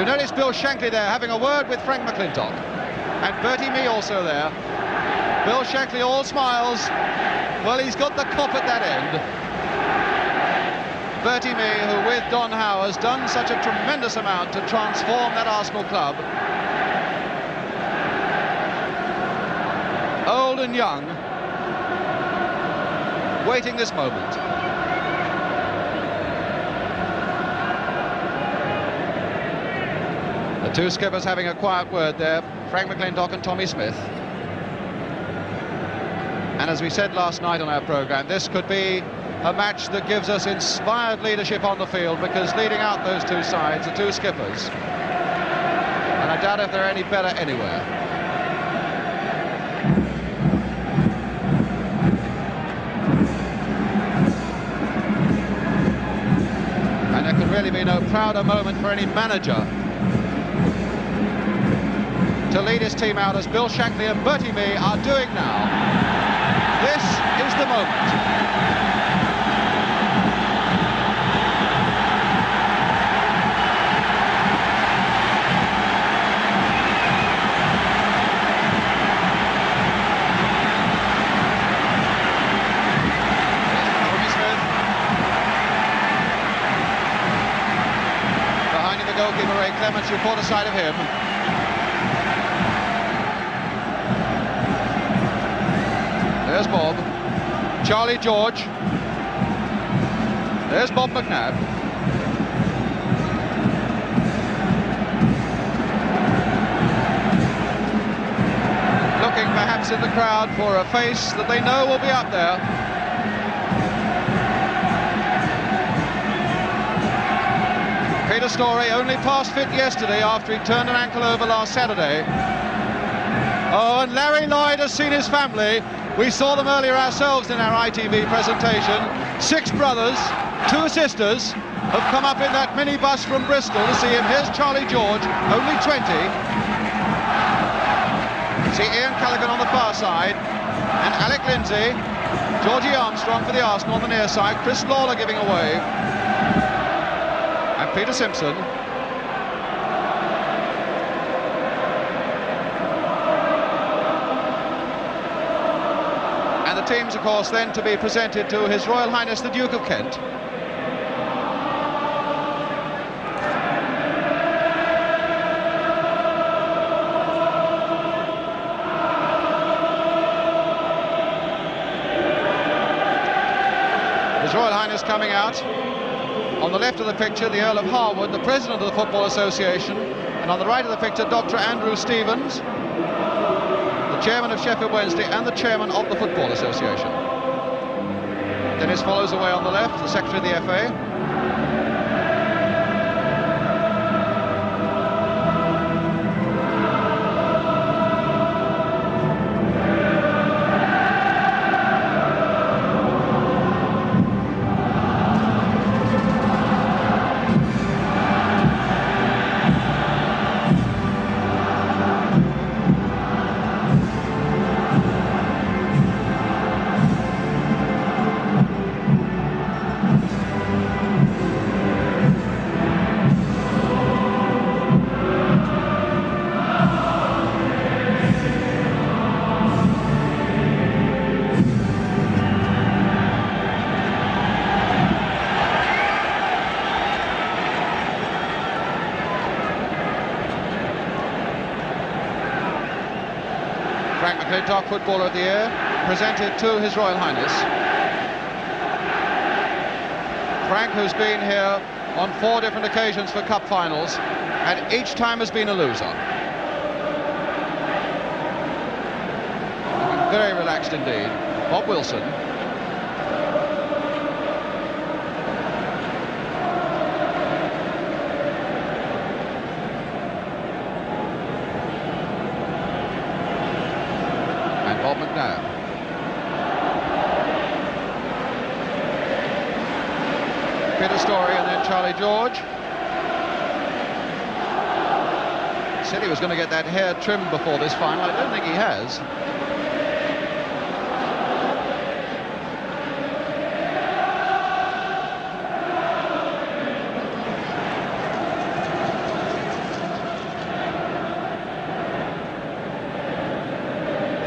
You notice Bill Shankly there having a word with Frank McClintock. And Bertie Mee also there. Bill Shankly all smiles. Well, he's got the cop at that end. Bertie Mee, who with Don Howe has done such a tremendous amount to transform that Arsenal club. Old and young, waiting this moment. The two skippers having a quiet word there, Frank McClintock and Tommy Smith. And as we said last night on our programme, this could be a match that gives us inspired leadership on the field, because leading out those two sides are two skippers. And I doubt if they're any better anywhere. And there can really be no prouder moment for any manager to lead his team out as Bill Shankly and Bertie Mee are doing now. This is the moment. Behind him the goalkeeper Ray Clements, who caught a sight of him. There's Bob. Charlie George. There's Bob McNabb. Looking perhaps in the crowd for a face that they know will be up there. Peter Storey only passed fit yesterday after he turned an ankle over last Saturday. Oh, and Larry Lloyd has seen his family. We saw them earlier ourselves in our ITV presentation. 6 brothers, 2 sisters have come up in that minibus from Bristol to see him. Here's Charlie George, only 20. See Ian Callaghan on the far side, and Alec Lindsay, Georgie Armstrong for the Arsenal on the near side, Chris Lawler giving a wave, and Peter Simpson. Teams, of course, then to be presented to His Royal Highness the Duke of Kent. His Royal Highness coming out. On the left of the picture, the Earl of Harwood, the President of the Football Association, and on the right of the picture, Dr. Andrew Stevens, Chairman of Sheffield Wednesday and the Chairman of the Football Association. Dennis follows away on the left, the Secretary of the FA. Frank McClintock, Footballer of the Year, presented to His Royal Highness. Frank, who's been here on 4 different occasions for cup finals, and each time has been a loser. Very relaxed indeed. Bob Wilson. Bob McNabb. Peter Storey and then Charlie George. Said he was going to get that hair trimmed before this final. I don't think he has.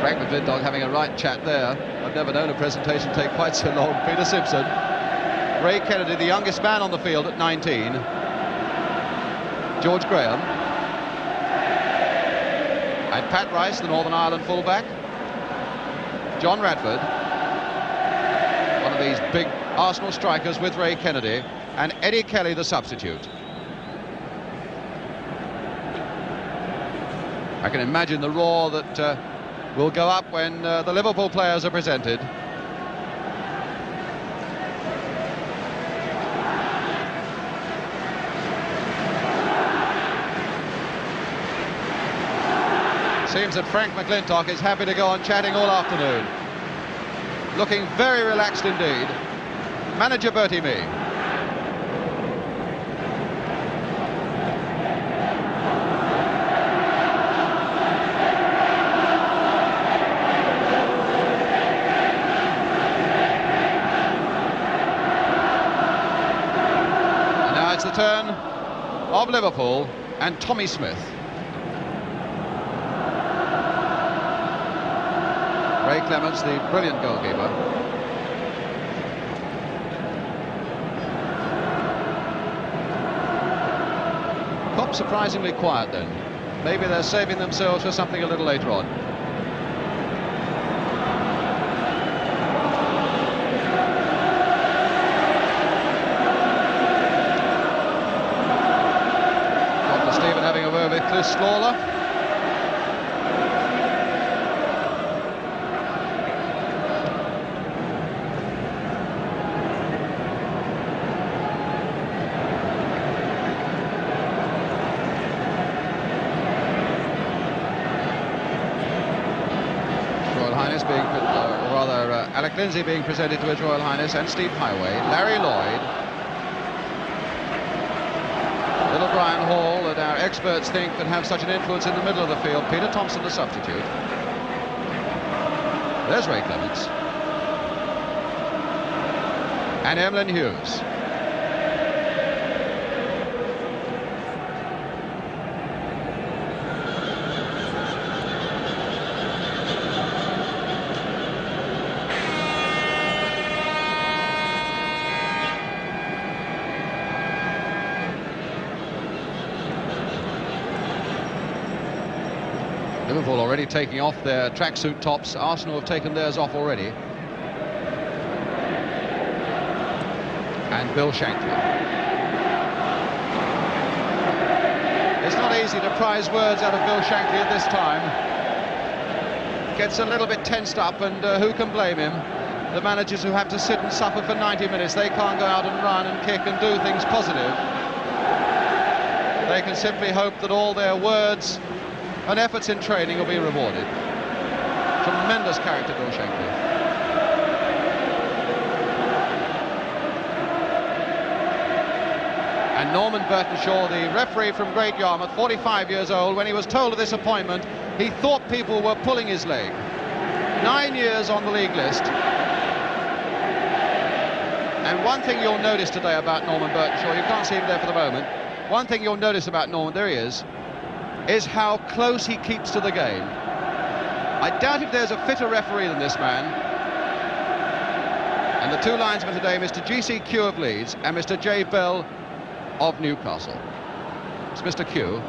Frank McClintock having a right chat there. I've never known a presentation take quite so long. Peter Simpson. Ray Kennedy, the youngest man on the field at 19. George Graham. And Pat Rice, the Northern Ireland fullback. John Radford. One of these big Arsenal strikers with Ray Kennedy. And Eddie Kelly, the substitute. I can imagine the roar that will go up when the Liverpool players are presented. Seems that Frank McClintock is happy to go on chatting all afternoon. Looking very relaxed indeed. Manager Bertie Mee. And now it's the turn of Liverpool and Tommy Smith. Ray Clements, the brilliant goalkeeper. Cop surprisingly quiet then. Maybe they're saving themselves for something a little later on. Dr. Stephen having a word with Chris Lawler. Alec Lindsay being presented to His Royal Highness, and Steve Heighway, Larry Lloyd, little Brian Hall, that our experts think can have such an influence in the middle of the field, Peter Thompson, the substitute. There's Ray Clements. And Emlyn Hughes. Liverpool already taking off their tracksuit tops. Arsenal have taken theirs off already. And Bill Shankly. It's not easy to prize words out of Bill Shankly at this time. Gets a little bit tensed up, and who can blame him? The managers who have to sit and suffer for 90 minutes, they can't go out and run and kick and do things positive. They can simply hope that all their words and efforts in training will be rewarded. Tremendous character, Bill Shankly. And Norman Burtonshaw, the referee from Great Yarmouth, 45 years old, when he was told of this appointment, he thought people were pulling his leg. 9 years on the league list. And one thing you'll notice today about Norman Burtonshaw, you can't see him there for the moment, one thing you'll notice about Norman, there he is how close he keeps to the game. I doubt if there's a fitter referee than this man. And the two linesmen today, Mr. G.C. Q of Leeds and Mr. J. Bell of Newcastle. It's Mr. Q.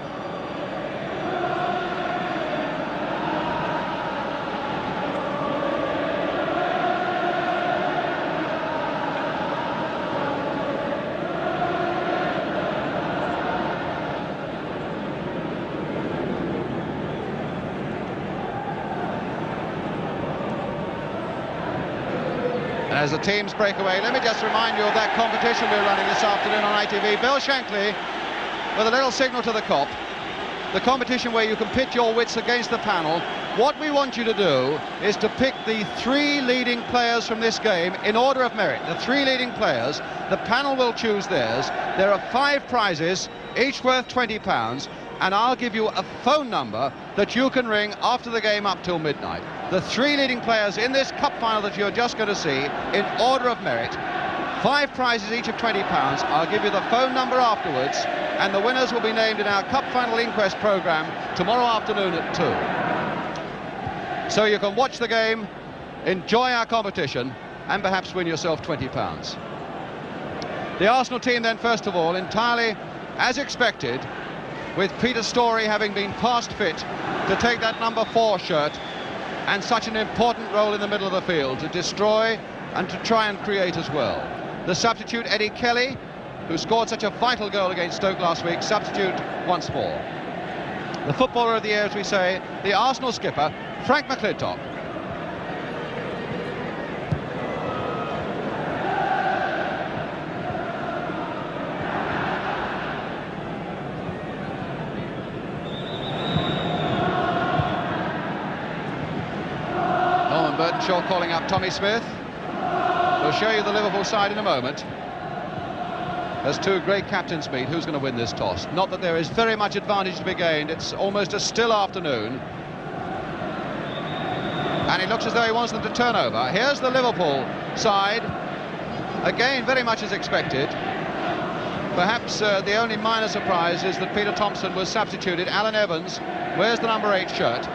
As the teams break away, let me just remind you of that competition we're running this afternoon on ITV. Bill Shankly with a little signal to the cop. The competition where you can pit your wits against the panel. What we want you to do is to pick the 3 leading players from this game in order of merit. The 3 leading players, the panel will choose theirs. There are 5 prizes, each worth £20, and I'll give you a phone number that you can ring after the game up till midnight. The 3 leading players in this cup final that you're just going to see in order of merit. 5 prizes, each of £20. I'll give you the phone number afterwards, and the winners will be named in our cup final inquest programme tomorrow afternoon at 2. So you can watch the game, enjoy our competition, and perhaps win yourself £20. The Arsenal team then, first of all, entirely as expected, with Peter Storey having been past fit to take that number 4 shirt and such an important role in the middle of the field to destroy and to try and create as well. The substitute, Eddie Kelly, who scored such a vital goal against Stoke last week, substitute once more. The footballer of the year, as we say, the Arsenal skipper, Frank McClintock. Shaw calling up Tommy Smith. We'll show you the Liverpool side in a moment. As two great captains meet, who's going to win this toss? Not that there is very much advantage to be gained. It's almost a still afternoon. And it looks as though he wants them to turn over. Here's the Liverpool side. Again, very much as expected. Perhaps the only minor surprise is that Peter Thompson was substituted. Alan Evans wears the number 8 shirt.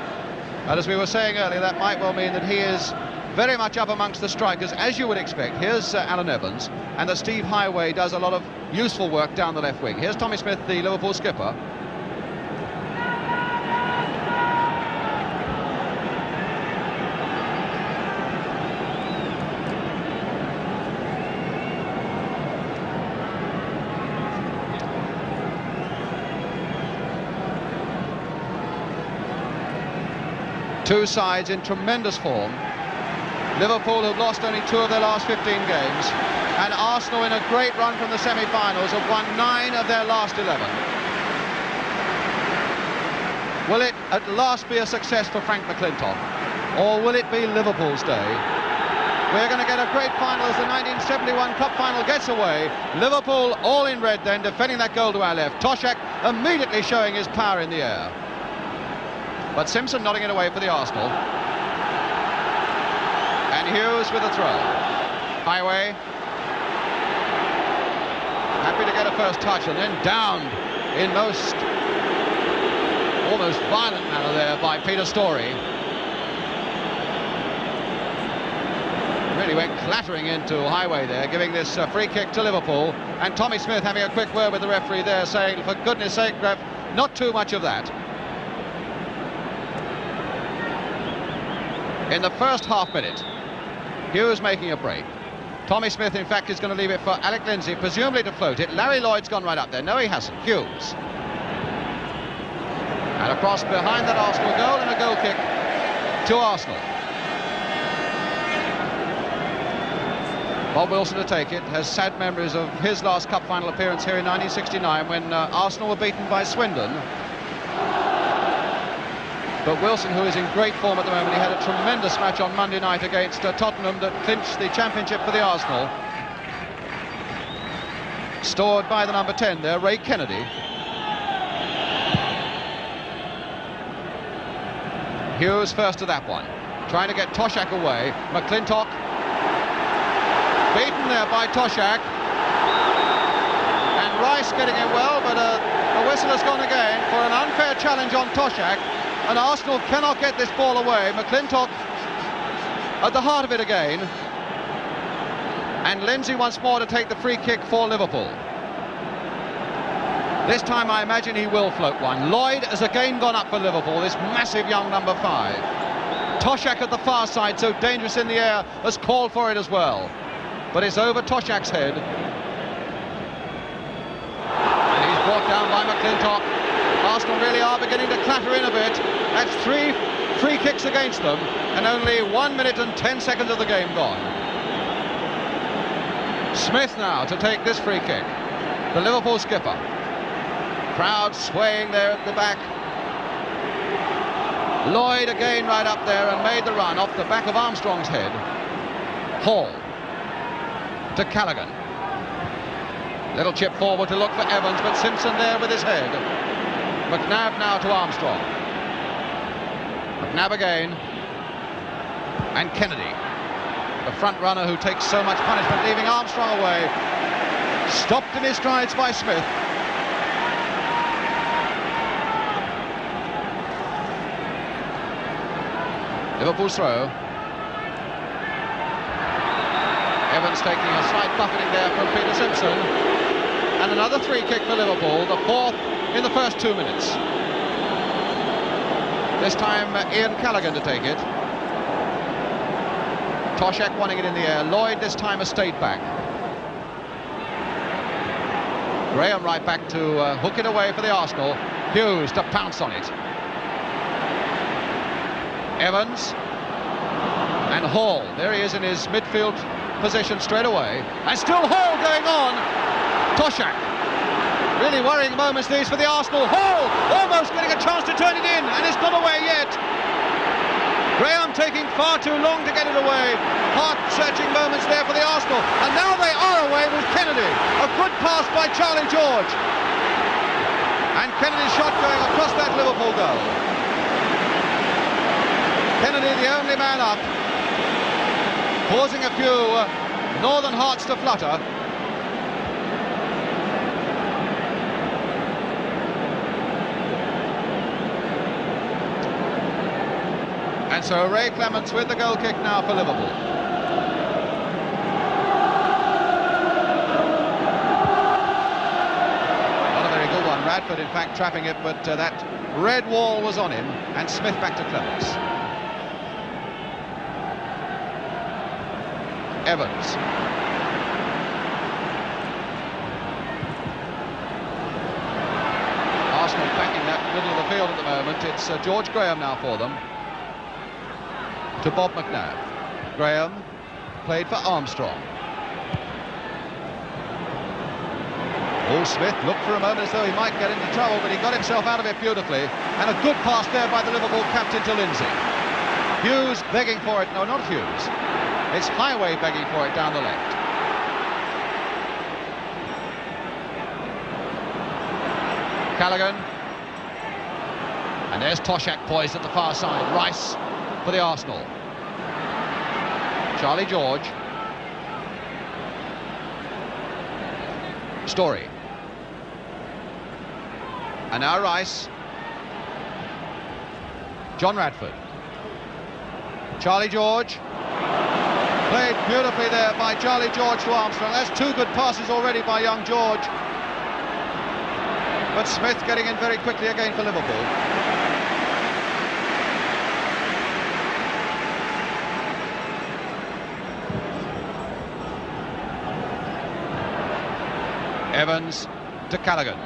And as we were saying earlier, that might well mean that he is very much up amongst the strikers, as you would expect. Here's Alan Evans, and that Steve Heighway does a lot of useful work down the left wing. Here's Tommy Smith, the Liverpool skipper. Two sides in tremendous form. Liverpool have lost only 2 of their last 15 games, and Arsenal in a great run from the semi-finals have won 9 of their last 11. Will it at last be a success for Frank McClintock, or will it be Liverpool's day? We're going to get a great final as the 1971 Cup final gets away. Liverpool all in red then, defending that goal to our left. Toshak immediately showing his power in the air. But Simpson nodding it away for the Arsenal. And Hughes with a throw. Heighway. Happy to get a first touch, and then downed in almost violent manner there by Peter Storey. Really went clattering into Heighway there, giving this free kick to Liverpool. And Tommy Smith having a quick word with the referee there, saying, for goodness sake, ref, not too much of that. In the first half minute, Hughes making a break. Tommy Smith, in fact, is going to leave it for Alec Lindsay, presumably to float it. Larry Lloyd's gone right up there. No, he hasn't. Hughes. And across behind that Arsenal goal, and a goal kick to Arsenal. Bob Wilson to take it, has sad memories of his last cup final appearance here in 1969 when Arsenal were beaten by Swindon. But Wilson, who is in great form at the moment, he had a tremendous match on Monday night against Tottenham that clinched the championship for the Arsenal. Stored by the number 10 there, Ray Kennedy. Hughes first to that one, trying to get Toshak away. McClintock beaten there by Toshak. And Rice getting it well, but a whistle has gone again for an unfair challenge on Toshak. And Arsenal cannot get this ball away. McClintock at the heart of it again. And Lindsay once more to take the free kick for Liverpool. This time I imagine he will float one. Lloyd has again gone up for Liverpool, this massive young number 5. Toshak at the far side, so dangerous in the air, has called for it as well. But it's over Toshak's head. And he's brought down by McClintock. Arsenal really are beginning to clatter in a bit. That's 3 free kicks against them, and only 1 minute and 10 seconds of the game gone. Smith now to take this free kick. The Liverpool skipper. Crowd swaying there at the back. Lloyd again right up there and made the run off the back of Armstrong's head. Hall to Callaghan. Little chip forward to look for Evans, but Simpson there with his head. McNabb now to Armstrong. McNabb again. And Kennedy, the front runner who takes so much punishment, leaving Armstrong away. Stopped in his strides by Smith. Liverpool's throw. Evans taking a slight buffeting there from Peter Simpson. And another free kick for Liverpool, the fourth in the first 2 minutes. This time Ian Callaghan to take it. Toshak wanting it in the air. Lloyd this time has stayed back. Graham right back to hook it away for the Arsenal. Hughes to pounce on it. Evans and Hall. There he is in his midfield position straight away. And still Hall going on. Toshak. Really worrying moments these for the Arsenal. Hall almost getting a chance to turn it in, and it's not away yet. Graham taking far too long to get it away. Heart-searching moments there for the Arsenal. And now they are away with Kennedy. A good pass by Charlie George. And Kennedy's shot going across that Liverpool goal. Kennedy the only man up, causing a few northern hearts to flutter. And so Ray Clements with the goal kick now for Liverpool. Not a very good one. Radford, in fact, trapping it, but that red wall was on him, and Smith back to Clements. Evans. Arsenal backing that middle of the field at the moment. It's George Graham now for them. To Bob McNabb. Graham played for Armstrong. Paul Smith looked for a moment as though he might get into trouble, but he got himself out of it beautifully. And a good pass there by the Liverpool captain to Lindsay. Hughes begging for it. No, not Hughes. It's Heighway begging for it down the left. Callaghan. And there's Toshak poised at the far side. Rice for the Arsenal. Charlie George. Story. And now Rice. John Radford. Charlie George. Played beautifully there by Charlie George to Armstrong. That's two good passes already by young George. But Smith getting in very quickly again for Liverpool. Evans to Callaghan.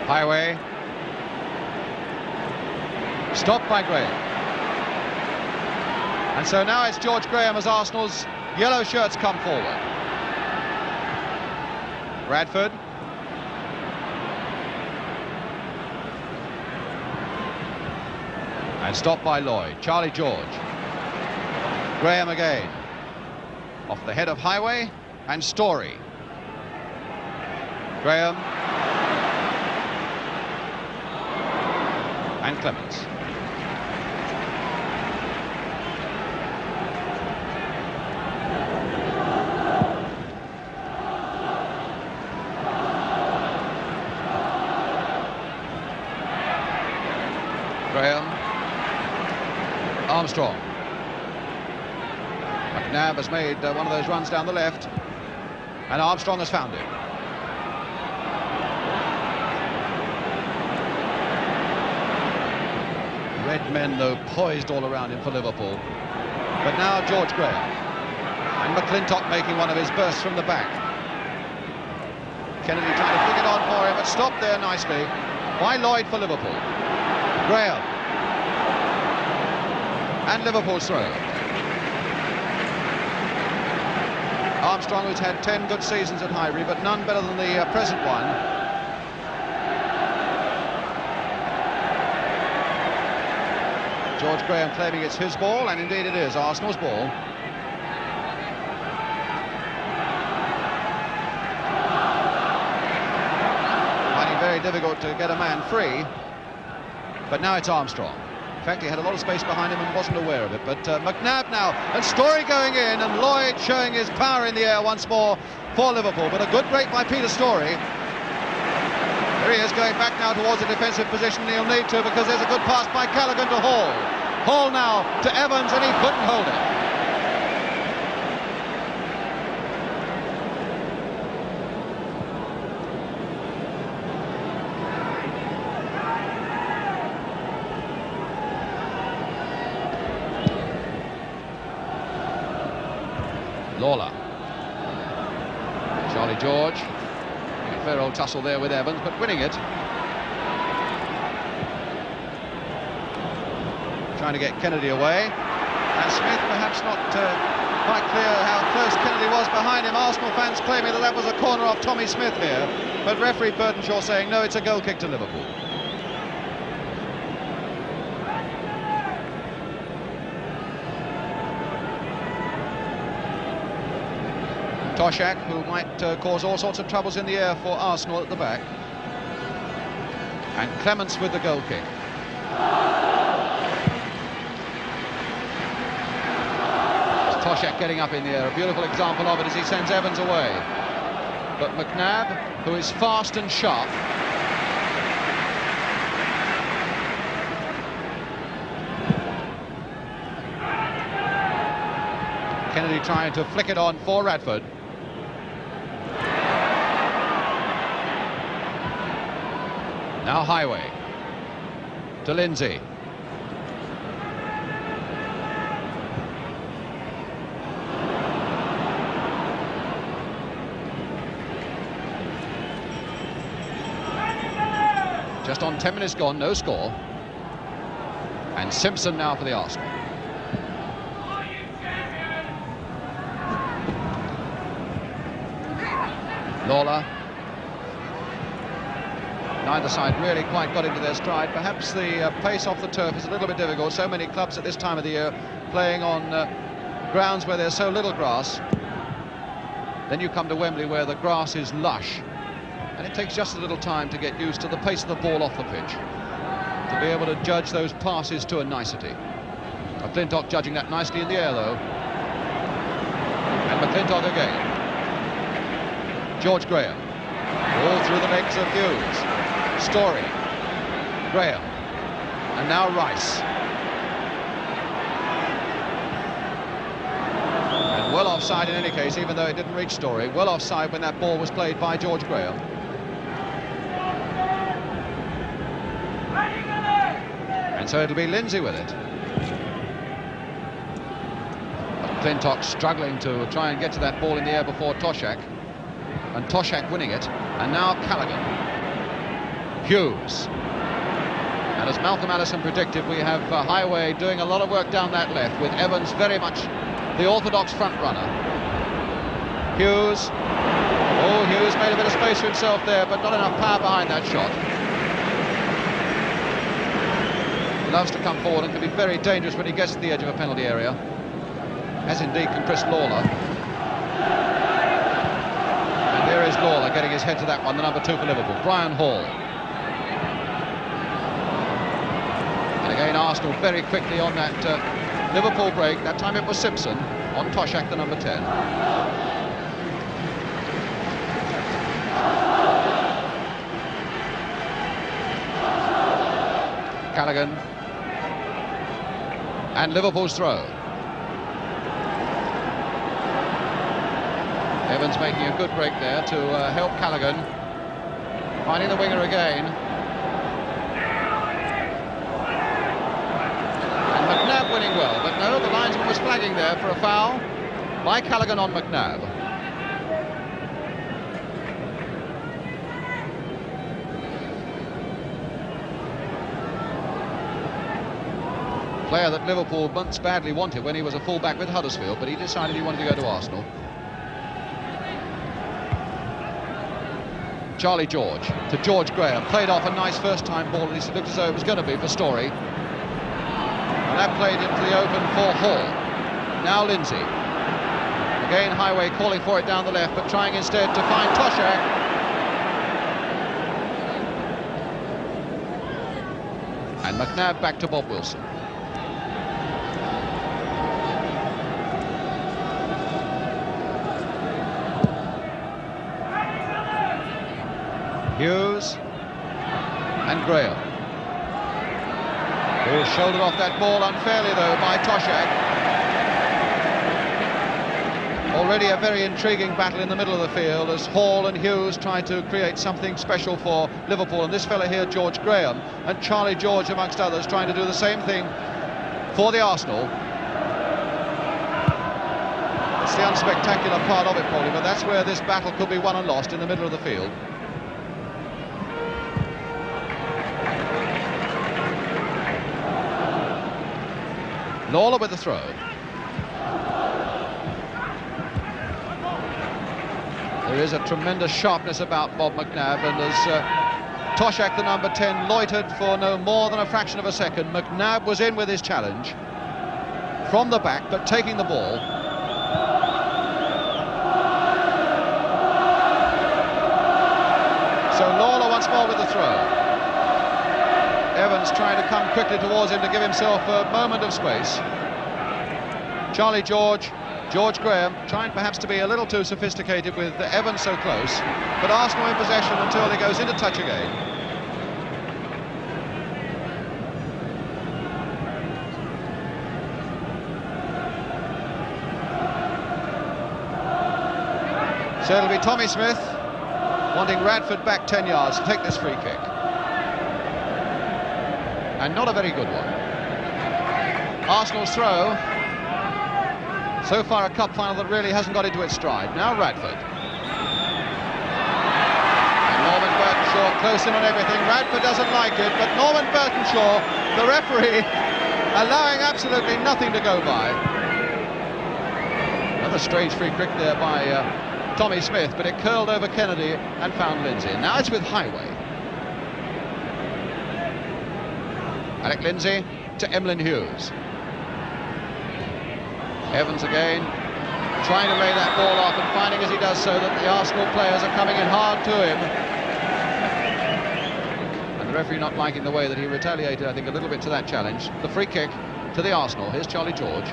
Heighway. Stopped by Graham. And so now it's George Graham as Arsenal's yellow shirts come forward. Radford. And stopped by Lloyd. Charlie George. Graham again. Off the head of Heighway and Story. Graham. And Clements. Graham. Armstrong. McNabb has made one of those runs down the left, and Armstrong has found it. Red men, though, poised all around him for Liverpool. But now George Graham. And McClintock making one of his bursts from the back. Kennedy trying to flick it on for him, but stopped there nicely by Lloyd for Liverpool. Graham. And Liverpool's throw. Armstrong, who's had 10 good seasons at Highbury, but none better than the present one. George Graham claiming it's his ball, and indeed it is Arsenal's ball. Finding it very difficult to get a man free, but now it's Armstrong. In fact, he had a lot of space behind him and wasn't aware of it. But McNabb now, and Story going in, and Lloyd showing his power in the air once more for Liverpool. But a good break by Peter Story. Here he is going back now towards a defensive position. He'll need to, because there's a good pass by Callaghan to Hall. Hall now to Evans, and he couldn't hold it. Lawler. Charlie George. A fair old tussle there with Evans, but winning it. Trying to get Kennedy away. And Smith perhaps not quite clear how close Kennedy was behind him. Arsenal fans claiming that was a corner off Tommy Smith here. But referee Burdenshaw saying no, it's a goal kick to Liverpool. Toshak, who might cause all sorts of troubles in the air for Arsenal at the back. And Clements with the goal kick. Toshak getting up in the air, a beautiful example of it as he sends Evans away. But McNabb, who is fast and sharp, Kennedy trying to flick it on for Radford. Now Heighway to Lindsay. Just on 10 minutes gone, no score. And Simpson now for the Arsenal. Lawler. Neither side really quite got into their stride. Perhaps the pace off the turf is a little bit difficult. So many clubs at this time of the year playing on grounds where there's so little grass. Then you come to Wembley where the grass is lush. And it takes just a little time to get used to the pace of the ball off the pitch. To be able to judge those passes to a nicety. McClintock judging that nicely in the air though. And McClintock again. George Graham. All through the legs of Hughes. Story. Graham. And now Rice. And well offside in any case, even though it didn't reach Story. Well offside when that ball was played by George Graham. And so it'll be Lindsay with it. McClintock struggling to try and get to that ball in the air before Toshak. And Toshak winning it. And now Callaghan. Hughes. And as Malcolm Allison predicted, we have Heighway doing a lot of work down that left, with Evans very much the orthodox front runner. Hughes. Oh, Hughes made a bit of space for himself there, but not enough power behind that shot. He loves to come forward and can be very dangerous when he gets to the edge of a penalty area, as indeed can Chris Lawler. And there is Lawler getting his head to that one, the number 2 for Liverpool, Brian Hall. And again Arsenal very quickly on that Liverpool break. That time it was Simpson on Toshak, the number 10. Callaghan. And Liverpool's throw. Evans making a good break there to help Callaghan. Finding the winger again. And McNabb winning well, but no, the linesman was flagging there for a foul by Callaghan on McNabb. Player that Liverpool once badly wanted when he was a full-back with Huddersfield, but he decided he wanted to go to Arsenal. Charlie George to George Graham, played off a nice first-time ball, at least it looked as though it was going to be for Story. And that played into the open for Hall. Now Lindsay. Again Heighway calling for it down the left, but trying instead to find Toshak. And McNabb back to Bob Wilson. Hughes, And Graham. Oh, shouldered off that ball unfairly though by Toshak. Already a very intriguing battle in the middle of the field as Hall and Hughes try to create something special for Liverpool, and this fella here, George Graham, and Charlie George amongst others trying to do the same thing for the Arsenal. It's the unspectacular part of it probably, but that's where this battle could be won and lost, in the middle of the field. Lawler with the throw. There is a tremendous sharpness about Bob McNabb, and as Toshak, the number 10, loitered for no more than a fraction of a second, McNabb was in with his challenge from the back, but taking the ball. So Lawler once more with the throw. Evans trying to come quickly towards him to give himself a moment of space. Charlie George, George Graham trying perhaps to be a little too sophisticated with Evans so close, but Arsenal in possession until he goes into touch again. So it'll be Tommy Smith wanting Radford back 10 yards to take this free kick. And not a very good one. Arsenal's throw. So far a cup final that really hasn't got into its stride. Now Radford. And Norman Burtonshaw close in on everything. Radford doesn't like it, but Norman Burtonshaw, the referee, allowing absolutely nothing to go by. Another strange free kick there by Tommy Smith, but it curled over Kennedy and found Lindsay. Now it's with Heighway. Alec Lindsay to Emlyn Hughes. Evans again, trying to lay that ball off and finding as he does so that the Arsenal players are coming in hard to him. And the referee not liking the way that he retaliated, I think, a little bit to that challenge. The free kick to the Arsenal. Here's Charlie George.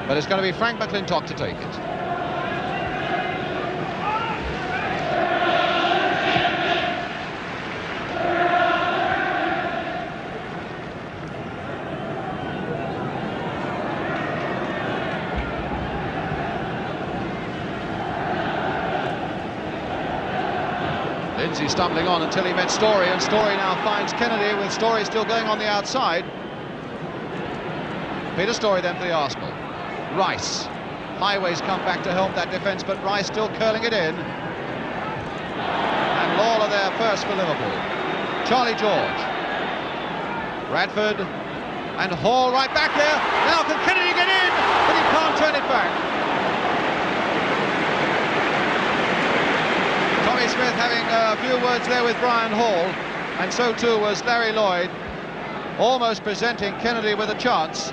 But it's going to be Frank McClintock to take it. Lindsay stumbling on until he met Story, and Story now finds Kennedy, with Story still going on the outside. Peter Story then for the Arsenal. Rice. Heighway's come back to help that defence, but Rice still curling it in. And Lawler there first for Liverpool. Charlie George. Radford. And Hall right back there. Now can Kennedy get in? But he can't turn it back. Tommy Smith having a few words there with Brian Hall, and so too was Larry Lloyd, almost presenting Kennedy with a chance.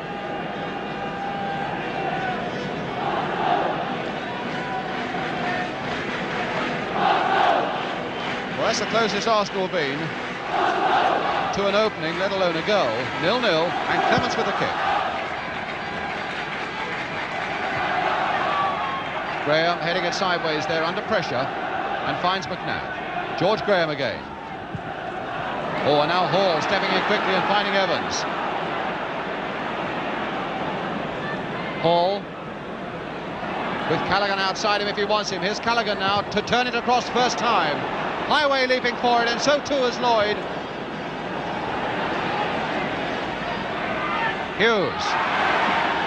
Well, that's the closest Arsenal have been to an opening, let alone a goal. 0-0, and Clements with the kick. Graham heading it sideways there under pressure, and finds McNabb. George Graham again. Oh, and now Hall stepping in quickly and finding Evans. Hall with Callaghan outside him if he wants him. Here's Callaghan now to turn it across first time. Heighway leaping for it, and so too is Lloyd. Hughes.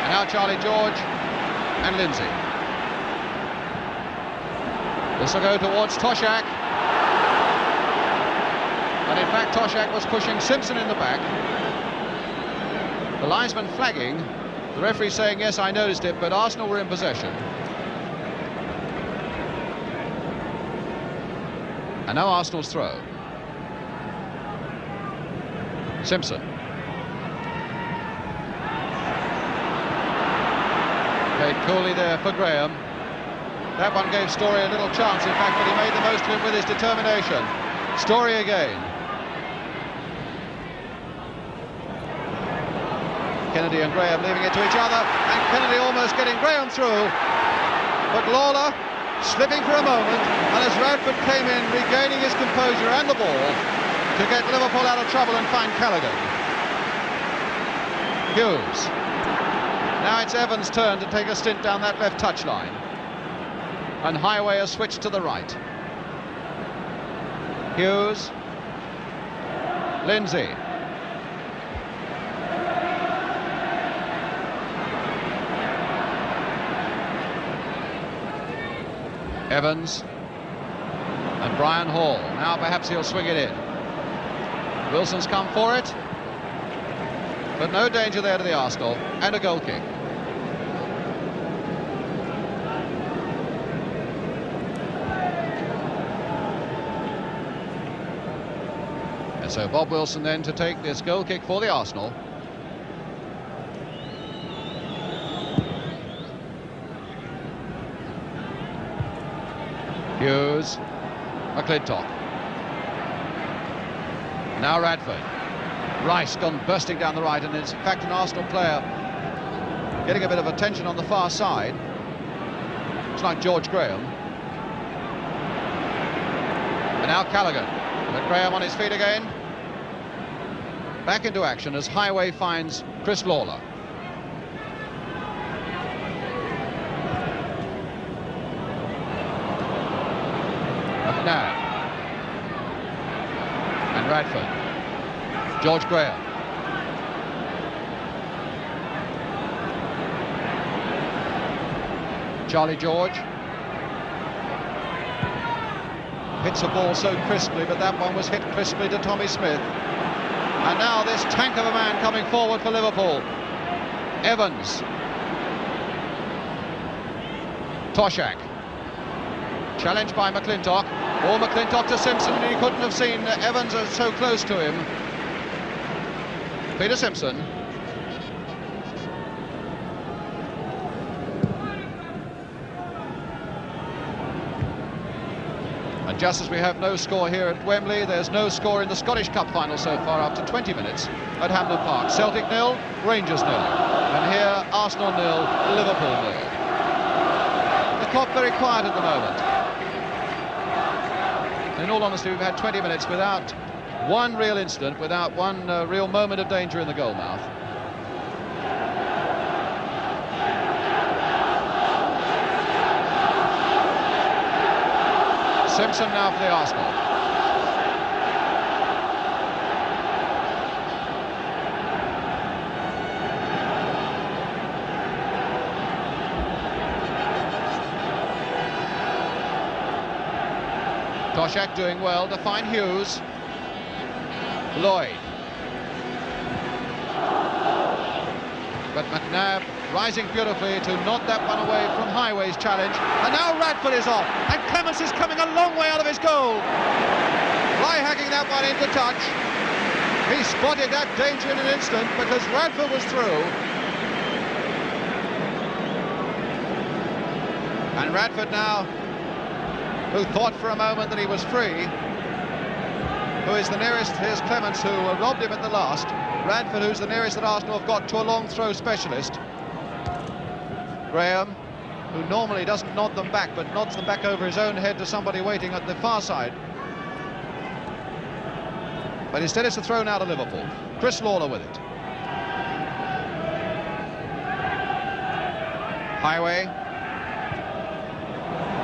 And now Charlie George and Lindsay. This will go towards Toshak. And in fact, Toshak was pushing Simpson in the back. The linesman flagging. The referee saying, yes, I noticed it, but Arsenal were in possession. And now Arsenal's throw. Simpson. Played coolly there for Graham. That one gave Story a little chance, in fact, but he made the most of it with his determination. Story again. Kennedy and Graham leaving it to each other, and Kennedy almost getting Graham through. But Lawler slipping for a moment, and as Radford came in, regaining his composure and the ball, to get Liverpool out of trouble and find Callaghan. Hughes. Now it's Evans' turn to take a stint down that left touchline. And Heighway has switched to the right. Hughes. Lindsay. Evans. And Brian Hall. Now perhaps he'll swing it in. Wilson's come for it. But no danger there to the Arsenal. And a goal kick. And so Bob Wilson then to take this goal kick for the Arsenal. Hughes. McClintock. Now Radford. Rice gone bursting down the right, and is in fact an Arsenal player getting a bit of attention on the far side. It's like George Graham. And now Callaghan. But Graham on his feet again. Back into action as Heighway finds Chris Lawler. McNabb. And Radford. George Graham. Charlie George. Hits a ball so crisply, but that one was hit crisply to Tommy Smith. And now this tank of a man coming forward for Liverpool. Evans. Toshak. Challenged by McClintock. Or McClintock to Simpson, and he couldn't have seen Evans so close to him. Peter Simpson. And just as we have no score here at Wembley, there's no score in the Scottish Cup final so far after 20 minutes at Hampden Park. Celtic 0, Rangers 0. And here, Arsenal 0, Liverpool 0. The clock very quiet at the moment. In all honesty, we've had 20 minutes without one real incident, without one real moment of danger in the goal mouth. Simpson now for the Arsenal. Toshak doing well to find Hughes. Lloyd. But McNabb rising beautifully to knock that one away from Heighway's challenge. And now Radford is off. And Clements is coming a long way out of his goal. Fly hacking that one into touch. He spotted that danger in an instant because Radford was through. And Radford now, who thought for a moment that he was free, who is the nearest, here's Clements, who robbed him at the last. Radford, who's the nearest that Arsenal have got to a long throw specialist. Graham, who normally doesn't nod them back, but nods them back over his own head to somebody waiting at the far side. But instead it's a throw now to Liverpool. Chris Lawler with it. Heighway.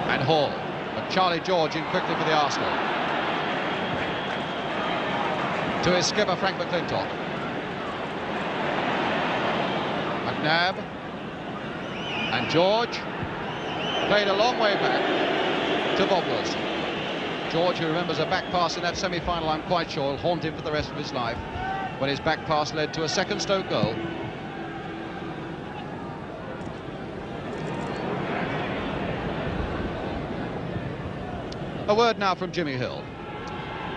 And Hall. But Charlie George in quickly for the Arsenal. To his skipper, Frank McClintock. McNabb. And George. Played a long way back to Bob Wilson. George, who remembers a back pass in that semi-final, I'm quite sure, will haunt him for the rest of his life, when his back pass led to a second Stoke goal. A word now from Jimmy Hill.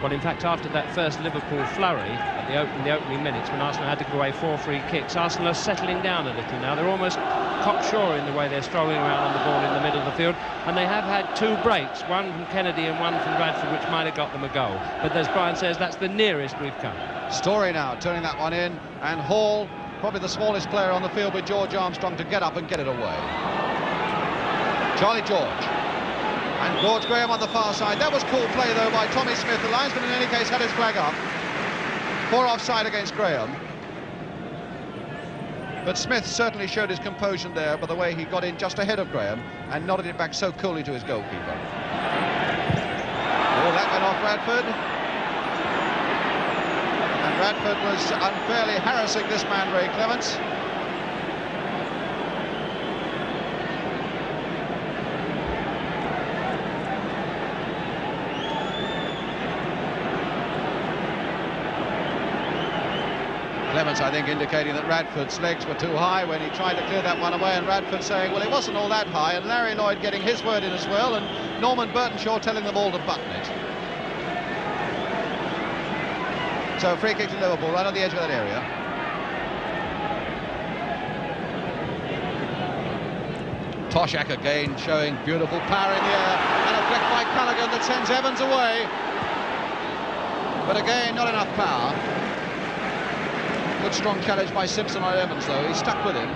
Well, in fact, after that first Liverpool flurry at the opening minutes, when Arsenal had to give away 4 free kicks, Arsenal are settling down a little now. They're almost cocksure in the way they're strolling around on the ball in the middle of the field, and they have had 2 breaks, one from Kennedy and one from Radford, which might have got them a goal. But as Brian says, that's the nearest we've come. Story now turning that one in, and Hall, probably the smallest player on the field with George Armstrong, to get up and get it away. Charlie George. And George Graham on the far side. That was cool play, though, by Tommy Smith. The linesman, in any case, had his flag up for offside against Graham. But Smith certainly showed his composure there by the way he got in just ahead of Graham and nodded it back so coolly to his goalkeeper. Oh, that went off Radford. And Radford was unfairly harassing this man, Ray Clements. Clements, I think, indicating that Radford's legs were too high when he tried to clear that one away, and Radford saying, well, it wasn't all that high, and Larry Lloyd getting his word in as well, and Norman Burtonshaw telling them all to button it. So a free kick to Liverpool, right on the edge of that area. Toshak again showing beautiful power in the air, and a flick by Callaghan that sends Evans away. But again, not enough power. Good strong challenge by Simpson on Evans, though. He stuck with him.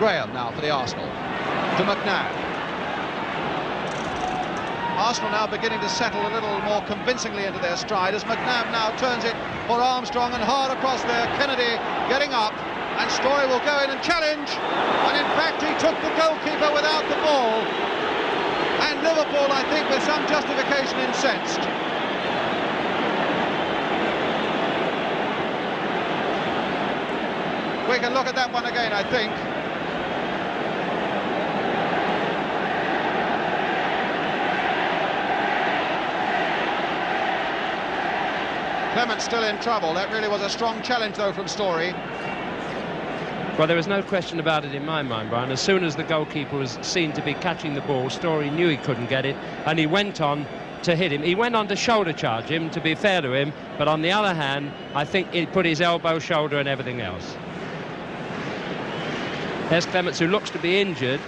Graham now for the Arsenal. To McNabb. Arsenal now beginning to settle a little more convincingly into their stride as McNabb now turns it for Armstrong and hard across there. Kennedy getting up, and Story will go in and challenge. And in fact, he took the goalkeeper without the ball. And Liverpool, I think, with some justification, incensed. We can look at that one again, I think. Clements still in trouble. That really was a strong challenge, though, from Story. Well, there was no question about it in my mind, Brian. As soon as the goalkeeper was seen to be catching the ball, Story knew he couldn't get it, and he went on to hit him. He went on to shoulder charge him, to be fair to him, but on the other hand, I think he put his elbow, shoulder and everything else. There's Clements, who looks to be injured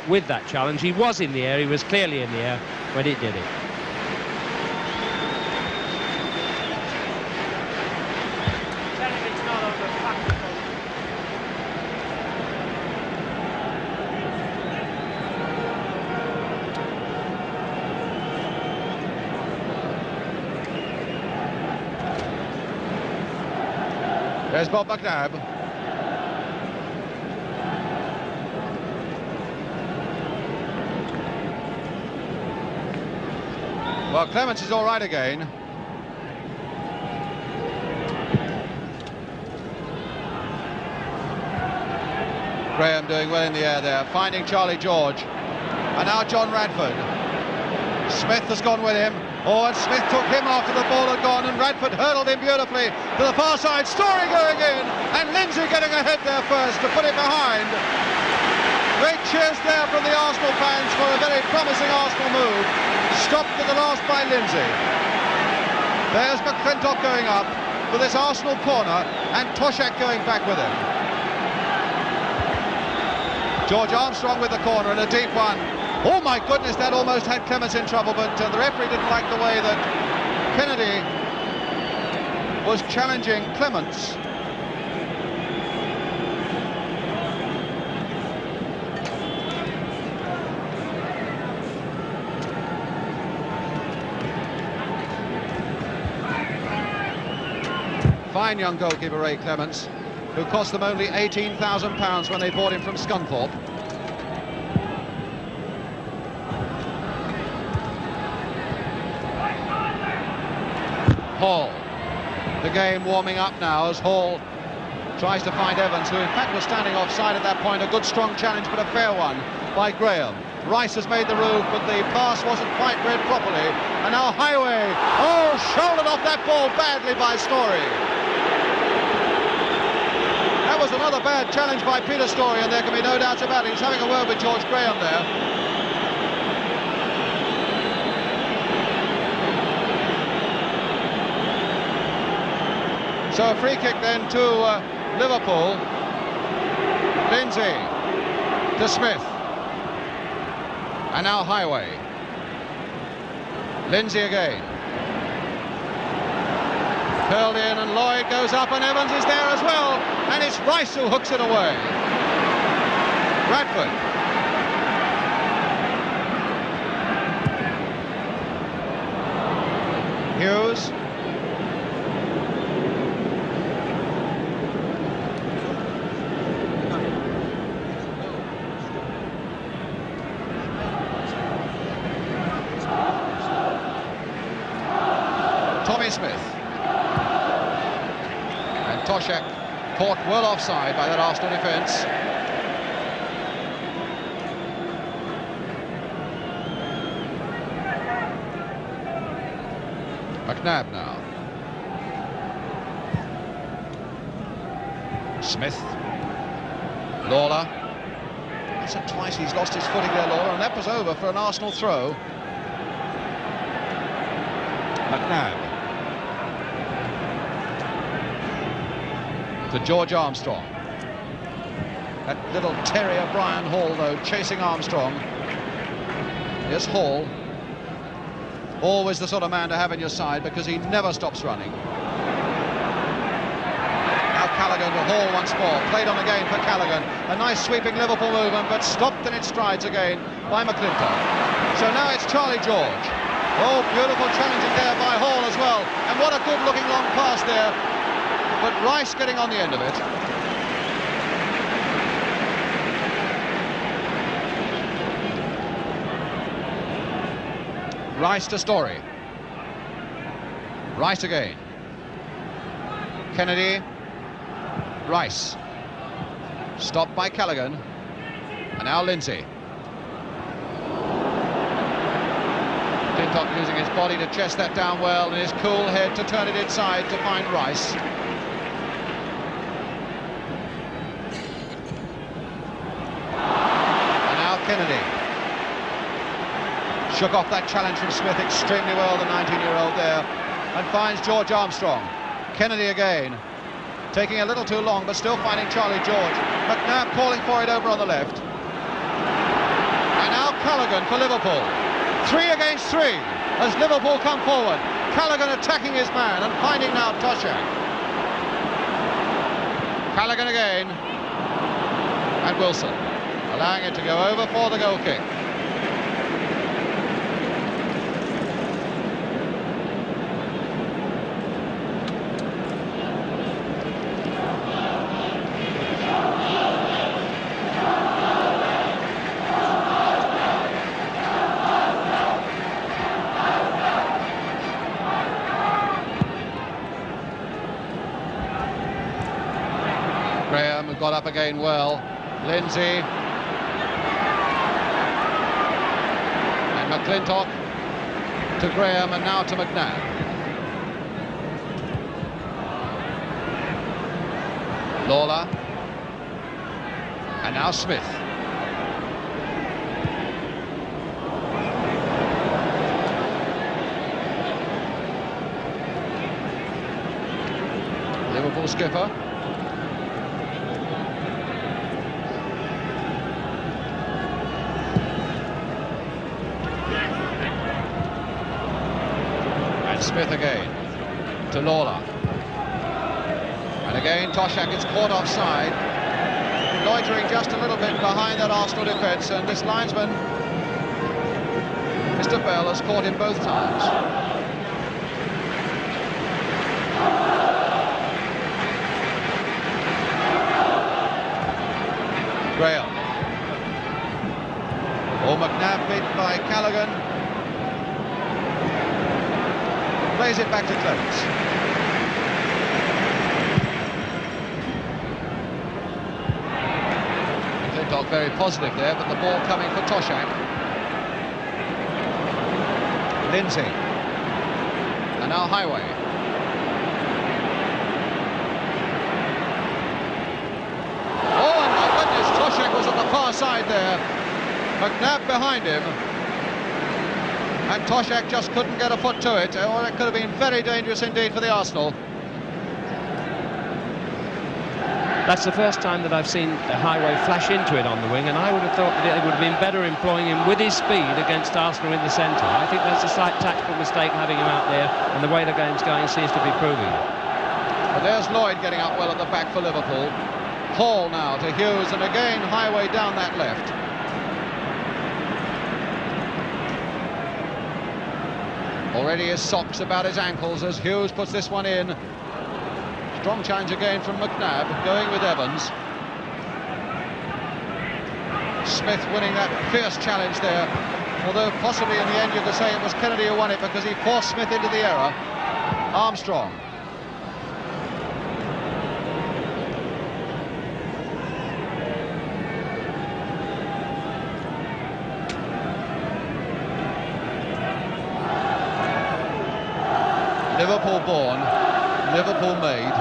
with that challenge. He was in the air, he was clearly in the air when he did it. There's Bob McNabb. Well, Clements is all right again. Graham doing well in the air there, finding Charlie George. And now John Radford. Smith has gone with him. Oh, and Smith took him after the ball had gone, and Radford hurdled him beautifully to the far side. Story going in, and Lindsay getting ahead there first to put it behind. Great cheers there from the Arsenal fans for a very promising Arsenal move. Stopped at the last by Lindsay. There's McClintock going up for this Arsenal corner, and Toshak going back with him. George Armstrong with the corner and a deep one. Oh my goodness, that almost had Clements in trouble, but the referee didn't like the way that Kennedy was challenging Clements. Fine young goalkeeper, Ray Clements, who cost them only £18,000 when they bought him from Scunthorpe. Hall. The game warming up now as Hall tries to find Evans, who in fact was standing offside at that point. A good strong challenge, but a fair one by Graham. Rice has made the move, but the pass wasn't quite read properly. And now Heighway. Oh, shouldered off that ball badly by Story. That was another bad challenge by Peter Story, and there can be no doubts about it. He's having a word with George Graham there. So a free kick then to Liverpool. Lindsay to Smith. And now Heighway. Lindsay again. Curled in, and Lloyd goes up, and Evans is there as well. And it's Rice who hooks it away. Radford. Hughes. Tommy Smith. And Toshak caught well offside by that Arsenal defence. McNabb now. Smith. Lawler. Once or twice he's lost his footing there, Lawler, and that was over for an Arsenal throw. McNabb. To George Armstrong. That little terrier Brian Hall, though, chasing Armstrong. Here's Hall. Always the sort of man to have in your side because he never stops running. Now Callaghan to Hall once more. Played on again for Callaghan. A nice sweeping Liverpool movement, but stopped in its strides again by McClintock. So now it's Charlie George. Oh, beautiful challenging there by Hall as well. And what a good-looking long pass there. But Rice getting on the end of it. Rice to Story. Rice again. Kennedy. Rice. Stopped by Callaghan. And now Lindsay. McClintock using his body to chest that down well, and his cool head to turn it inside to find Rice. And now Kennedy. Shook off that challenge from Smith extremely well, the 19-year-old there, and finds George Armstrong. Kennedy again, taking a little too long, but still finding Charlie George. McNabb calling for it over on the left. And now Callaghan for Liverpool. 3 against 3 as Liverpool come forward. Callaghan attacking his man and finding now Toshak. Callaghan again. And Wilson, allowing it to go over for the goal kick. Got up again well. Lindsay. And McClintock to Graham and now to McNabb. Lawler. And now Smith. Liverpool skipper. Smith again to Lawler, and again Toshak is caught offside, loitering just a little bit behind that Arsenal defence, and this linesman, Mr. Bell, has caught him both times. Graham. Oh, McNabb beaten by Callaghan. Plays it back to Clements. McClintock very positive there, but the ball coming for Toshak. Lindsay. And now Heighway. Oh, and my goodness, Toshak was on the far side there. McNabb behind him. And Toshak just couldn't get a foot to it, or it could have been very dangerous indeed for the Arsenal. That's the first time that I've seen Heighway flash into it on the wing, and I would have thought that it would have been better employing him with his speed against Arsenal in the centre. I think that's a slight tactical mistake having him out there, and the way the game's going seems to be proving it. But there's Lloyd getting up well at the back for Liverpool. Hall now to Hughes, and again Heighway down that left. Already his socks about his ankles as Hughes puts this one in. Strong challenge again from McNabb, going with Evans. Smith winning that fierce challenge there, although possibly in the end you could say it was Kennedy who won it because he forced Smith into the error. Armstrong. Liverpool born, Liverpool made,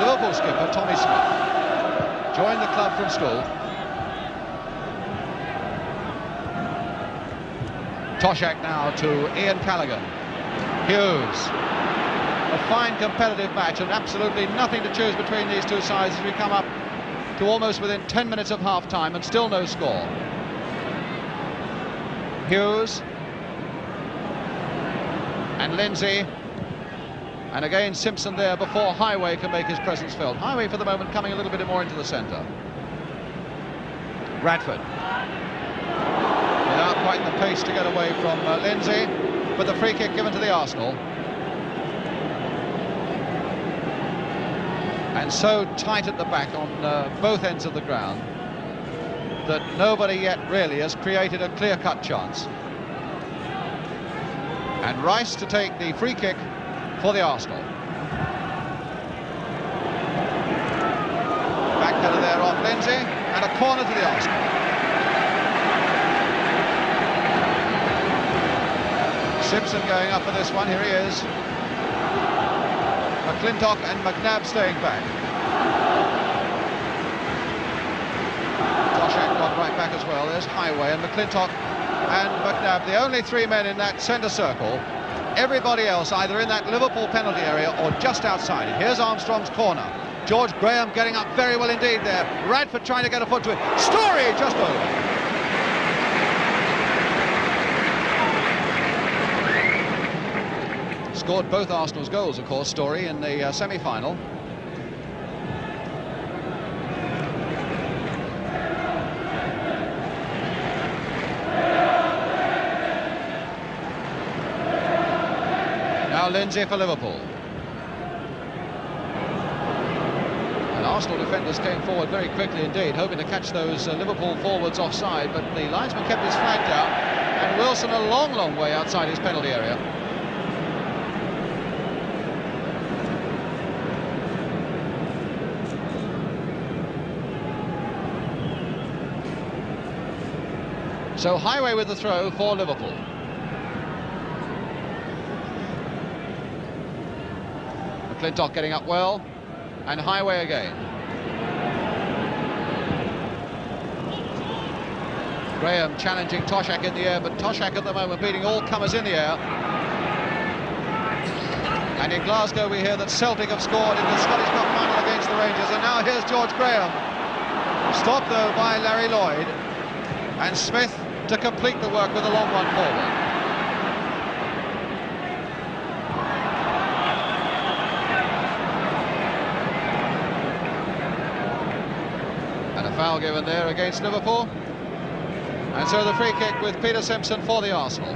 Liverpool skipper Tommy Smith joined the club from school. Toshak now to Ian Callaghan. Hughes. A fine competitive match and absolutely nothing to choose between these two sides as we come up to almost within 10 minutes of half-time and still no score. Hughes and Lindsay. And again Simpson there before Heighway can make his presence felt. Heighway for the moment coming a little bit more into the centre. Radford. Without quite the pace to get away from Lindsay, but the free kick given to the Arsenal. And so tight at the back on both ends of the ground that nobody yet really has created a clear-cut chance. And Rice to take the free kick for the Arsenal. Backheader there off Lindsay, and a corner to the Arsenal. Simpson going up for this one, here he is. McClintock and McNabb staying back. Toshak got right back as well, there's Heighway and McClintock and McNabb, the only three men in that centre circle. Everybody else either in that Liverpool penalty area or just outside it. Here's Armstrong's corner. George Graham getting up very well indeed there. Radford trying to get a foot to it. Story just over. Scored both Arsenal's goals, of course, Story, in the semi-final. Now Lindsay for Liverpool. And Arsenal defenders came forward very quickly indeed, hoping to catch those Liverpool forwards offside, but the linesman kept his flag down, and Wilson a long way outside his penalty area. So Heighway with the throw for Liverpool. McClintock getting up well, and Heighway again. Graham challenging Toshak in the air, but Toshak at the moment beating all comers in the air. And in Glasgow we hear that Celtic have scored in the Scottish Cup final against the Rangers, and now here's George Graham. Stopped though by Larry Lloyd, and Smith to complete the work with a long one forward. And a foul given there against Liverpool. And so the free kick with Peter Simpson for the Arsenal.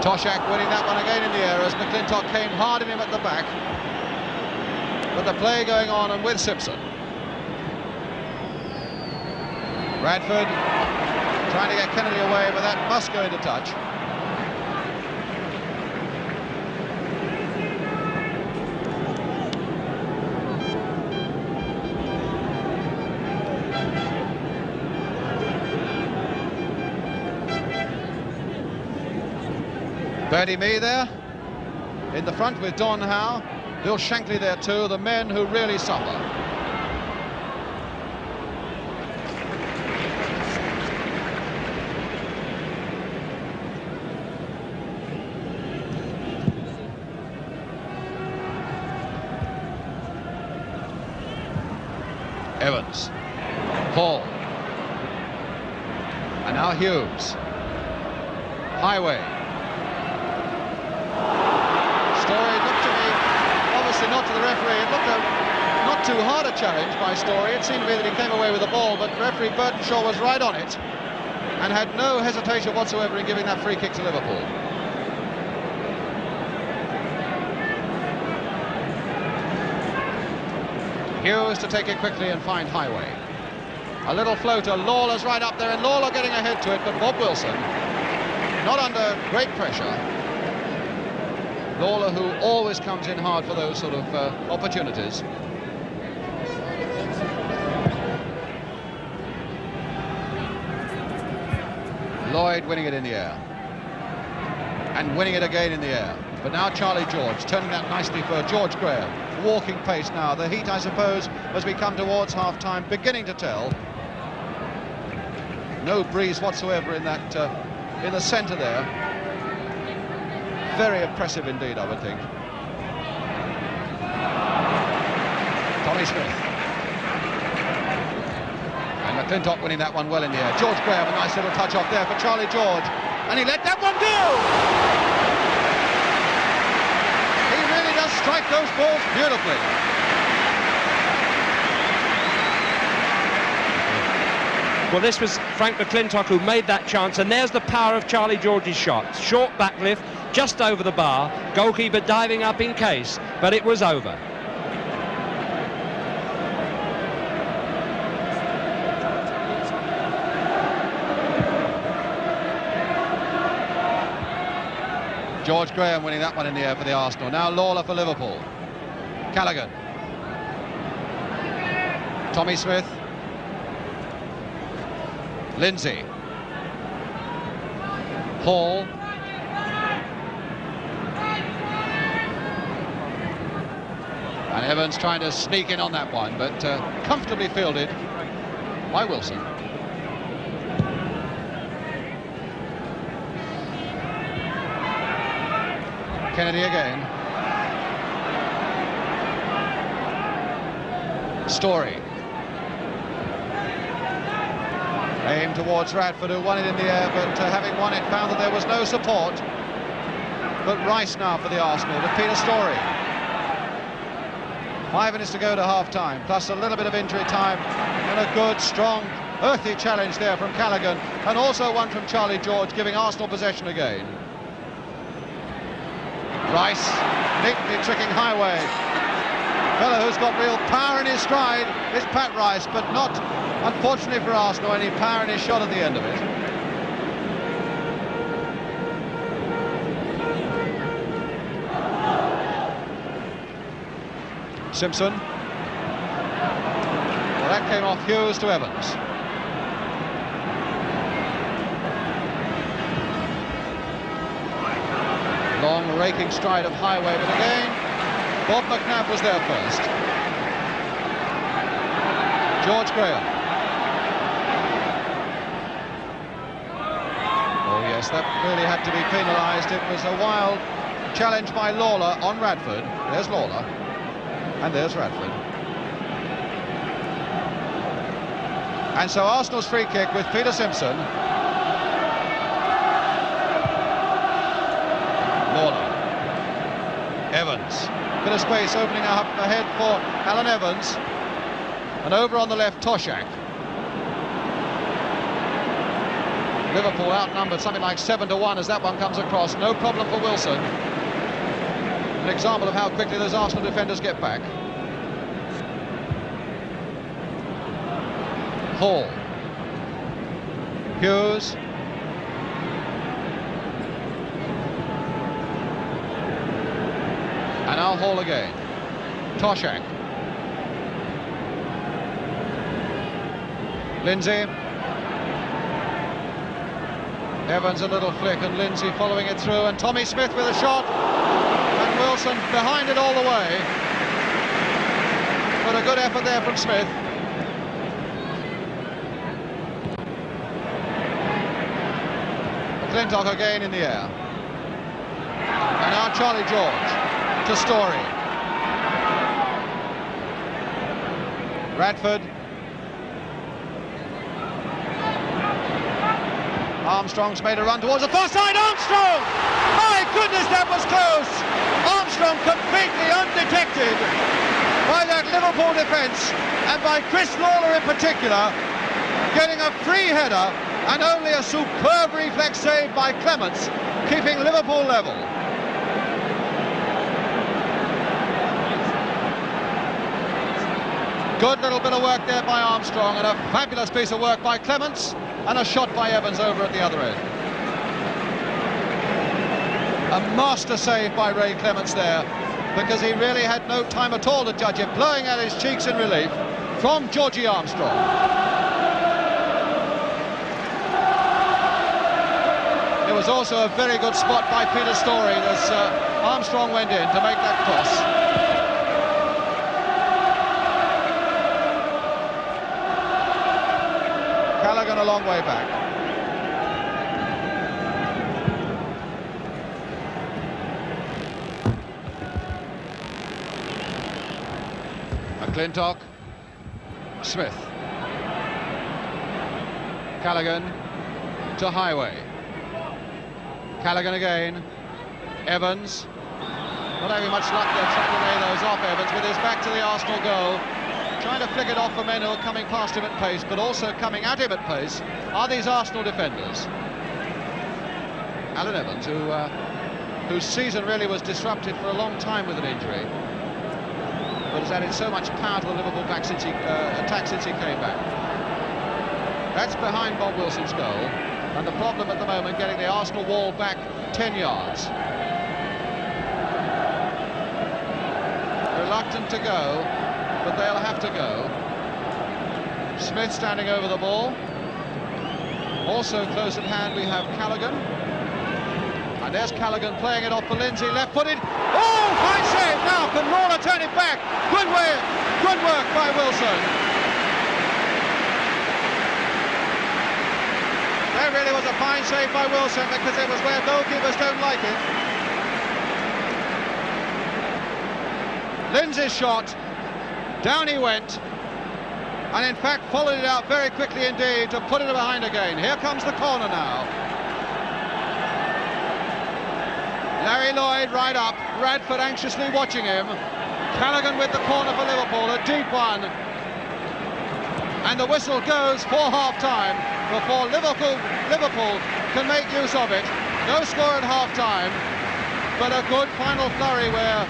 Toshak winning that one again in the air as McClintock came hard at him at the back. But the play going on and with Simpson. Radford trying to get Kennedy away, but that must go into touch. Bertie Mee there in the front with Don Howe, Bill Shankly there too, the men who really suffer. Evans, Hall, and now Hughes, Heighway. Story looked to me, obviously not to the referee, it looked Not too hard a challenge by Story. It seemed to be that he came away with the ball, but referee Burtonshaw was right on it and had no hesitation whatsoever in giving that free kick to Liverpool. Hughes to take it quickly and find Heighway. A little floater, Lawler's right up there, and Lawler getting ahead to it, but Bob Wilson, not under great pressure. Lawler, who always comes in hard for those sort of opportunities. Lloyd winning it in the air. And winning it again in the air. But now Charlie George, turning that nicely for George Graham. Walking pace now. The heat, I suppose, as we come towards half-time, beginning to tell. No breeze whatsoever in that, in the centre there. Very impressive indeed, I would think. Tommy Smith. And McClintock winning that one well in the air. George Graham, a nice little touch off there for Charlie George. And he let that one go! He really does strike those balls beautifully. Well, this was Frank McClintock who made that chance, and there's the power of Charlie George's shot. Short backlift, just over the bar, goalkeeper diving up in case, but it was over. George Graham winning that one in the air for the Arsenal. Now Lawler for Liverpool. Callaghan. Tommy Smith. Lindsay. Hall. And Evans trying to sneak in on that one, but comfortably fielded by Wilson. Kennedy again. Story. Aimed towards Radford, who won it in the air, but having won it, found that there was no support. But Rice now for the Arsenal with Peter Story. 5 minutes to go to half-time, plus a little bit of injury time, and a good, strong, earthy challenge there from Callaghan, and also one from Charlie George, giving Arsenal possession again. Rice neatly tricking Heighway. Fellow who's got real power in his stride is Pat Rice, but not, unfortunately for Arsenal, any power in his shot at the end of it. Simpson. Well, that came off Hughes to Evans. Long raking stride of Heighway, but again Bob McNabb was there first. George Graham. Oh yes, that really had to be penalised. It was a wild challenge by Lawler on Radford. There's Lawler, and there's Radford. And so Arsenal's free kick with Peter Simpson. Lawler. Evans. Bit of space opening up ahead for Alan Evans. And over on the left, Toshak. Liverpool outnumbered something like 7-1 as that one comes across. No problem for Wilson. An example of how quickly those Arsenal defenders get back. Hall. Hughes. And now Hall again. Toshak. Lindsay. Evans a little flick and Lindsay following it through, and Tommy Smith with a shot, and Wilson behind it all the way. But a good effort there from Smith. McClintock again in the air. And now Charlie George to Story. Radford. Armstrong's made a run towards the far side. Armstrong! My goodness, that was close! Armstrong completely undetected by that Liverpool defence, and by Chris Lawler in particular, getting a free header and only a superb reflex save by Clements, keeping Liverpool level. Good little bit of work there by Armstrong, and a fabulous piece of work by Clements, and a shot by Evans over at the other end. A master save by Ray Clements there, because he really had no time at all to judge it, blowing at his cheeks in relief from Georgie Armstrong. It was also a very good spot by Peter Storey as Armstrong went in to make that cross. Callaghan a long way back. McClintock, Smith, Callaghan to Heighway, Callaghan again, Evans, not having much luck there trying to lay those off. Evans with his back to the Arsenal goal, trying to flick it off for men who are coming past him at pace, but also coming at him at pace are these Arsenal defenders. Alan Evans, whose season really was disrupted for a long time with an injury, but has added so much power to the Liverpool attack since he came back. That's behind Bob Wilson's goal, and the problem at the moment getting the Arsenal wall back 10 yards. Reluctant to go, but they'll have to go. Smith standing over the ball. Also close at hand we have Callaghan. And there's Callaghan playing it off for Lindsay, left-footed. Oh, fine save! Now can Lawler turn it back? Good work by Wilson. That really was a fine save by Wilson, because it was where goalkeepers don't like it. Lindsay's shot, down he went, and in fact followed it out very quickly indeed to put it behind again. Here comes the corner now. Larry Lloyd right up, Radford anxiously watching him. Callaghan with the corner for Liverpool, a deep one. And the whistle goes for half-time before Liverpool can make use of it. No score at half-time, but a good final flurry where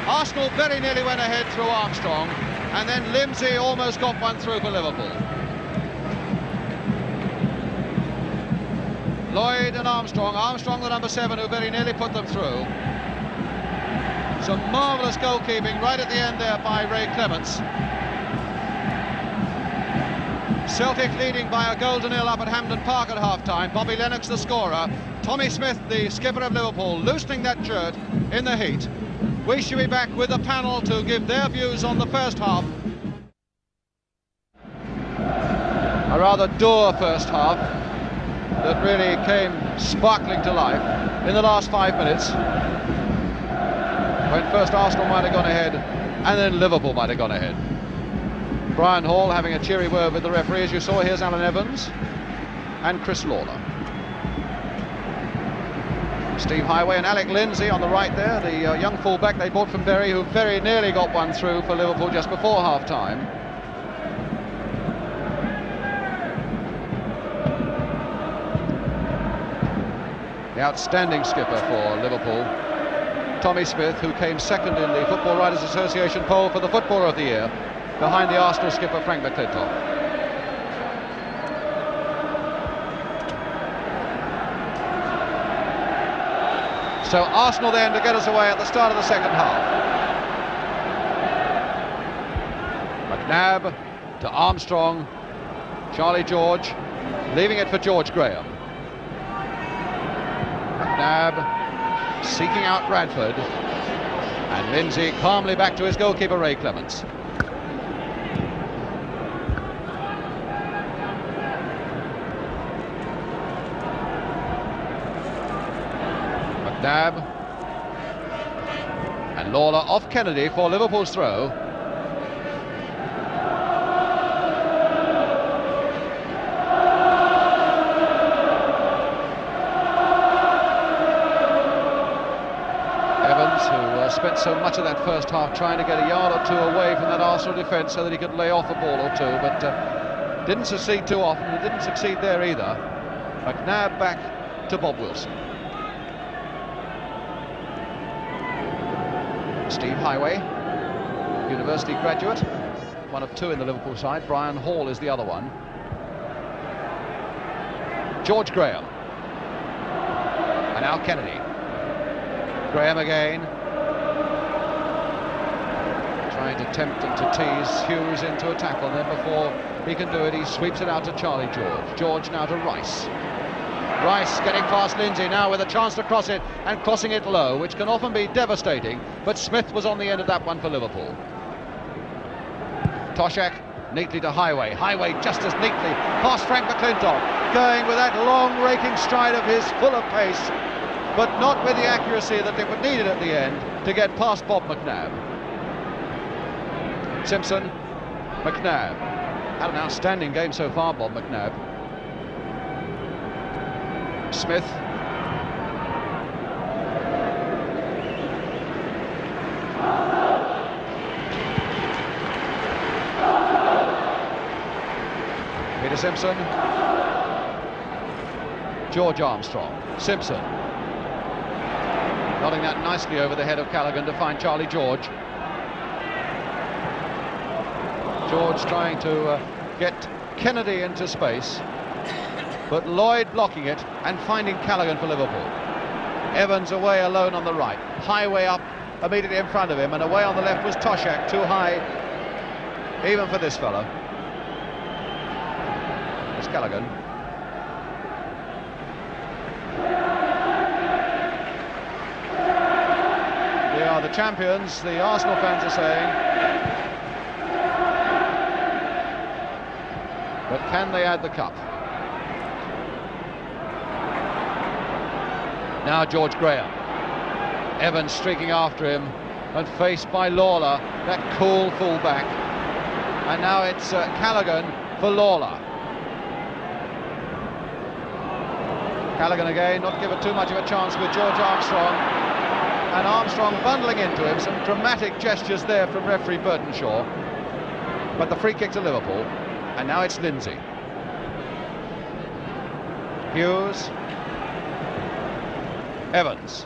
Arsenal very nearly went ahead through Armstrong, and then Lindsay almost got one through for Liverpool. Lloyd and Armstrong the number 7 who very nearly put them through. Some marvellous goalkeeping right at the end there by Ray Clements. Celtic leading by a goal to nil up at Hampden Park at half-time. Bobby Lennox the scorer. Tommy Smith, the skipper of Liverpool, loosening that shirt in the heat. We shall be back with the panel to give their views on the first half. A rather dour first half that really came sparkling to life in the last 5 minutes, when first Arsenal might have gone ahead and then Liverpool might have gone ahead. Brian Hall having a cheery word with the referee, as you saw. Here's Alan Evans and Chris Lawler. Steve Heighway and Alec Lindsay on the right there, the young fullback they bought from Bury, who very nearly got one through for Liverpool just before half-time. The outstanding skipper for Liverpool, Tommy Smith, who came second in the Football Writers Association poll for the Footballer of the Year, behind the Arsenal skipper Frank McClintock. So Arsenal then to get us away at the start of the second half. McNabb to Armstrong, Charlie George, leaving it for George Graham. McNabb seeking out Radford, and Lindsay calmly back to his goalkeeper Ray Clements. McNabb and Lawler off Kennedy for Liverpool's throw. Evans, who spent spent so much of that first half trying to get a yard or two away from that Arsenal defence so that he could lay off a ball or two, but didn't succeed too often. He didn't succeed there either. McNabb back to Bob Wilson. Steve Heighway, university graduate, one of two in the Liverpool side. Brian Hall is the other one. George Graham. And now Kennedy. Graham again. Trying to tempt and to tease Hughes into a tackle. And then before he can do it, he sweeps it out to Charlie George. George now to Rice. Rice getting past Lindsay now with a chance to cross it, and crossing it low, which can often be devastating. But Smith was on the end of that one for Liverpool. Toshak neatly to Heighway. Heighway just as neatly past Frank McClintock, going with that long raking stride of his, full of pace, but not with the accuracy that they would need it at the end to get past Bob McNabb. Simpson, McNabb. Had an outstanding game so far, Bob McNabb. Smith. Peter Simpson. George Armstrong. Simpson. Nodding that nicely over the head of Callaghan to find Charlie George. George trying to get Kennedy into space, but Lloyd blocking it and finding Callaghan for Liverpool. Evans away alone on the right. Heighway up immediately in front of him, and away on the left was Toshak, too high even for this fellow. It's Callaghan. We are the champions, the Arsenal fans are saying. But can they add the cup? Now George Graham. Evans streaking after him and faced by Lawler, that cool fullback. And now it's Callaghan for Lawler. Callaghan again, not given too much of a chance with George Armstrong. And Armstrong bundling into him. Some dramatic gestures there from referee Burtonshaw. But the free kick to Liverpool. And now it's Lindsay. Hughes. Evans.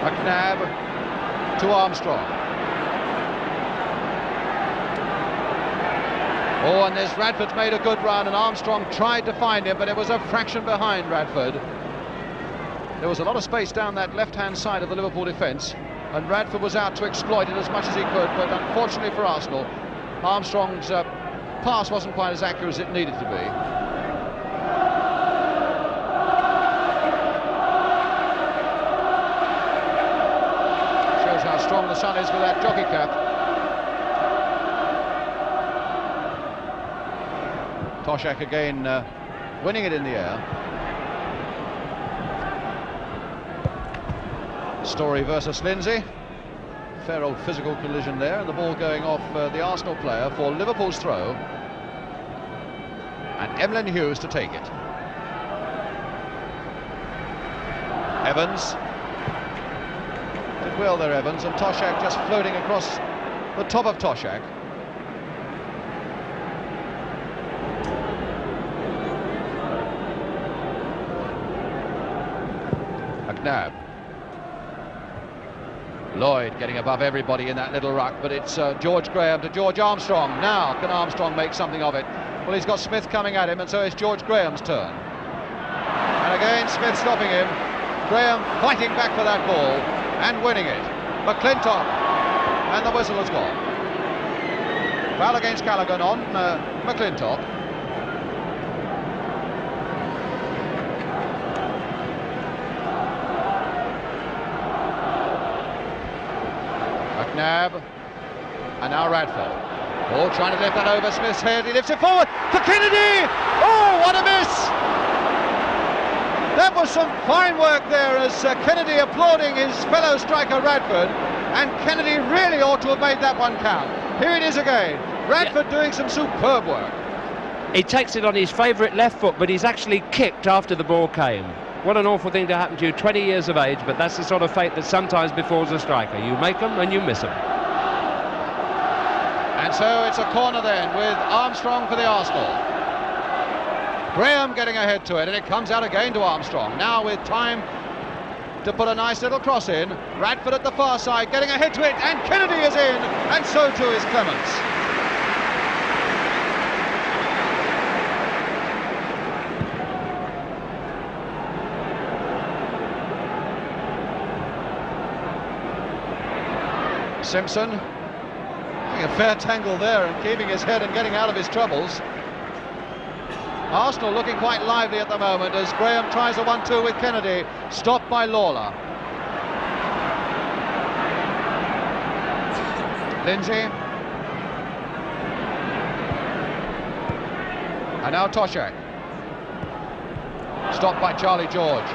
McNabb to Armstrong. Oh, and there's Radford's made a good run, and Armstrong tried to find him, but it was a fraction behind Radford. There was a lot of space down that left-hand side of the Liverpool defence, and Radford was out to exploit it as much as he could, but unfortunately for Arsenal, Armstrong's pass wasn't quite as accurate as it needed to be. Shows how strong the sun is with that jockey cap. Toshak again winning it in the air. Story versus Lindsay. Fair old physical collision there, and the ball going off the Arsenal player for Liverpool's throw, and Emlyn Hughes to take it. Evans did well there, Evans, and Toshak just floating across the top of Toshak. McNabb. Lloyd getting above everybody in that little ruck, but it's George Graham to George Armstrong. Now, can Armstrong make something of it? Well, he's got Smith coming at him, and so it's George Graham's turn. And again, Smith stopping him. Graham fighting back for that ball and winning it. McClintock, and the whistle has gone. Foul against Callaghan on McClintock. McNabb, and now Radford. Oh, trying to lift that over Smith's head. He lifts it forward to Kennedy. Oh, what a miss! That was some fine work there, as Kennedy applauding his fellow striker Radford, and Kennedy really ought to have made that one count. Here it is again. Radford doing some superb work. He takes it on his favourite left foot, but he's actually kicked after the ball came. what an awful thing to happen to you, 20 years of age, but that's the sort of fate that sometimes befalls a striker. You make them and you miss them. And so it's a corner then with Armstrong for the Arsenal. Graham getting ahead to it, and it comes out again to Armstrong. Now with time to put a nice little cross in. Radford at the far side getting ahead to it, and Kennedy is in, and so too is Clements. Simpson having a fair tangle there and keeping his head and getting out of his troubles. Arsenal looking quite lively at the moment as Graham tries a 1-2 with Kennedy, stopped by Lawler. Lindsay. And now Toshak. Stopped by Charlie George.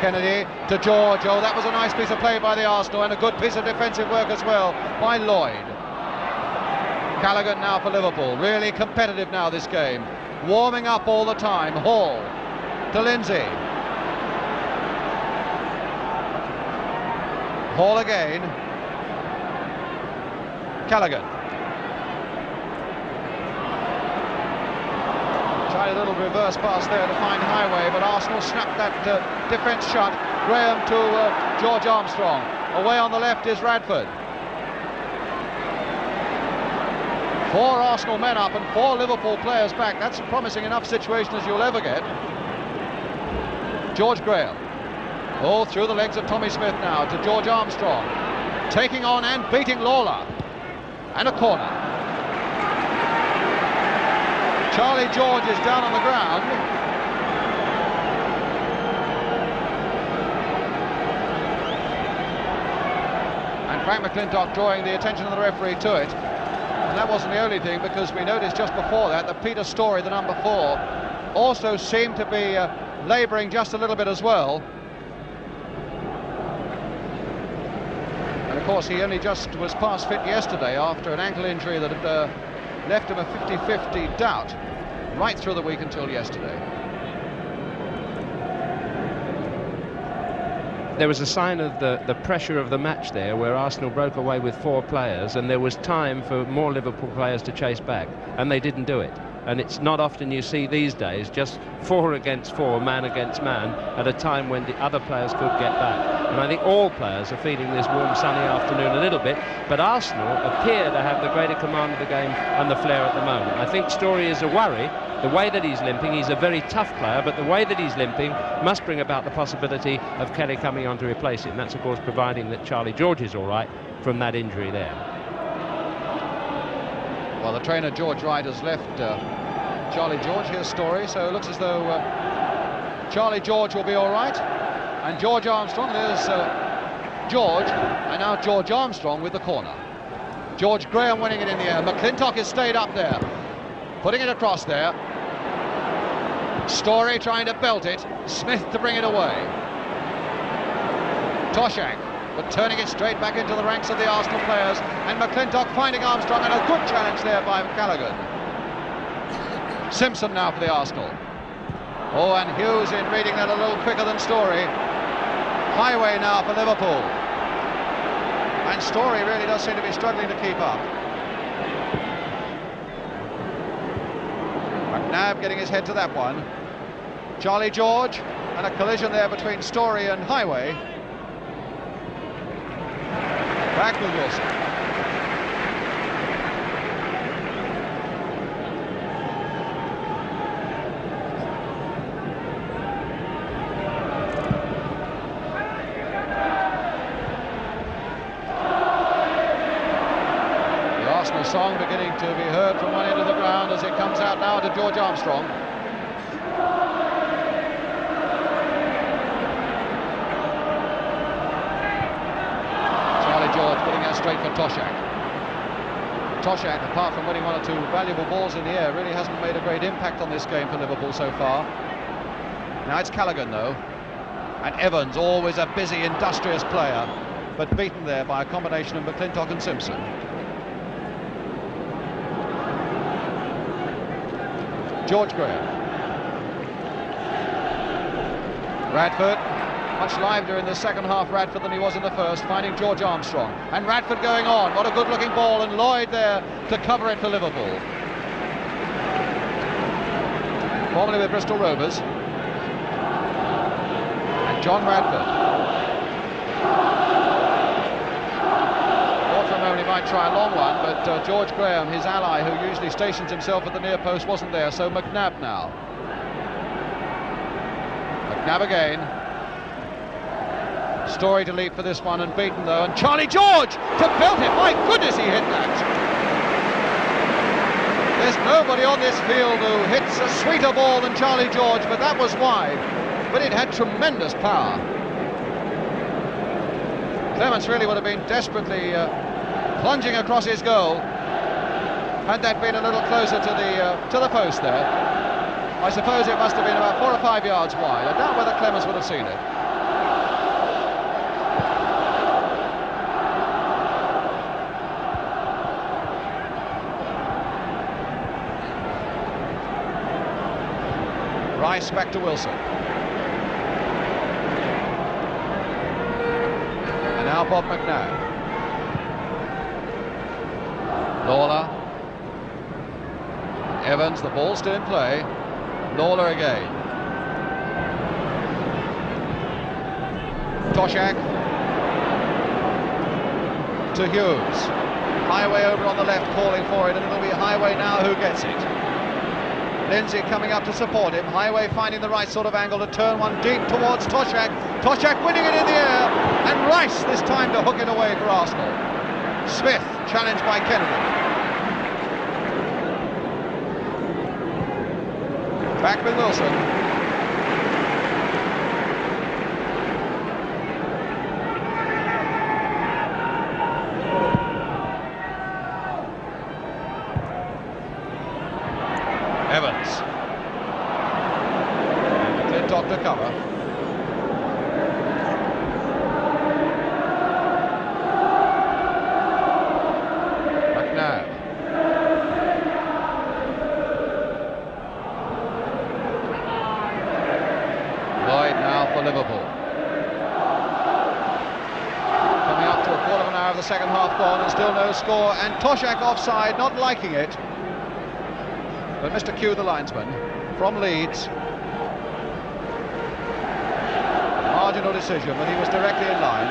Kennedy to George. Oh, that was a nice piece of play by the Arsenal, and a good piece of defensive work as well by Lloyd. Callaghan now for Liverpool. Really competitive now, this game. Warming up all the time. Hall to Lindsay. Hall again. Callaghan. Tried a little reverse pass there to find Heighway, but Arsenal snapped that defence shut. Graham to George Armstrong. Away on the left is Radford. 4 Arsenal men up and 4 Liverpool players back. That's a promising enough situation as you'll ever get. George Graham. Oh, through the legs of Tommy Smith now to George Armstrong. Taking on and beating Lawler. And a corner. Charlie George is down on the ground. And Frank McClintock drawing the attention of the referee to it. And that wasn't the only thing, because we noticed just before that that Peter Story, the number 4, also seemed to be labouring just a little bit as well. And of course he only just was past fit yesterday after an ankle injury that had left him a 50-50 doubt right through the week until yesterday. There was a sign of the pressure of the match there, where Arsenal broke away with 4 players, and there was time for more Liverpool players to chase back, and they didn't do it. And it's not often you see these days just 4 against 4, man against man, at a time when the other players could get back. And I think all players are feeling this warm sunny afternoon a little bit, but Arsenal appear to have the greater command of the game and the flair at the moment. I think Story is a worry. The way that he's limping, he's a very tough player, but the way that he's limping must bring about the possibility of Kelly coming on to replace him. That's of course providing that Charlie George is all right from that injury there. Well, the trainer George Wright has left Charlie George. Here's Story, so it looks as though Charlie George will be all right. And George Armstrong, there's George, and now George Armstrong with the corner. George Graham winning it in the air. McClintock has stayed up there, putting it across there. Story trying to belt it. Smith to bring it away. Toshak, but turning it straight back into the ranks of the Arsenal players, and McClintock finding Armstrong, and a good challenge there by Callaghan. Simpson now for the Arsenal. Oh, and Hughes in reading that a little quicker than Story. Heighway now for Liverpool. And Story really does seem to be struggling to keep up. McNabb getting his head to that one. Charlie George, and a collision there between Story and Heighway. Back with Wilson. The Arsenal song beginning to be heard from one end of the ground as it comes out now to George Armstrong. George putting that straight for Toshak. Toshak, apart from winning 1 or 2 valuable balls in the air, really hasn't made a great impact on this game for Liverpool so far. Now it's Callaghan though, and Evans, always a busy, industrious player, but beaten there by a combination of McClintock and Simpson. George Graham. Radford, much livelier in the second half, Radford, than he was in the first, finding George Armstrong. And Radford going on. What a good-looking ball, and Lloyd there to cover it for Liverpool. Formerly with Bristol Rovers. And John Radford. Thought for a moment he might try a long one, but George Graham, his ally, who usually stations himself at the near post, wasn't there, so McNabb now. McNabb again. Story to leap for this one, and beaten though, and Charlie George to belt it. My goodness, he hit that. There's nobody on this field who hits a sweeter ball than Charlie George, but that was wide, but it had tremendous power. Clements really would have been desperately plunging across his goal had that been a little closer to the post there. I suppose it must have been about 4 or 5 yards wide. I doubt whether Clements would have seen it. Rice back to Wilson. And now Bob McNabb. Lawler. Evans, the ball still in play. Lawler again. Toshak. To Hughes. Heighway over on the left calling for it, and it'll be Heighway now who gets it. Lindsay coming up to support him. Heighway finding the right sort of angle to turn one deep towards Toshak. Toshak winning it in the air, and Rice this time to hook it away for Arsenal. Smith challenged by Kennedy. Back with Wilson. Evans. McClintock to cover. McNabb. Lloyd now for Liverpool. Coming up to a quarter of an hour of the second half gone, and still no score, and Toshak offside, not liking it. But Mr. Q, the linesman, from Leeds, marginal decision, but he was directly in line.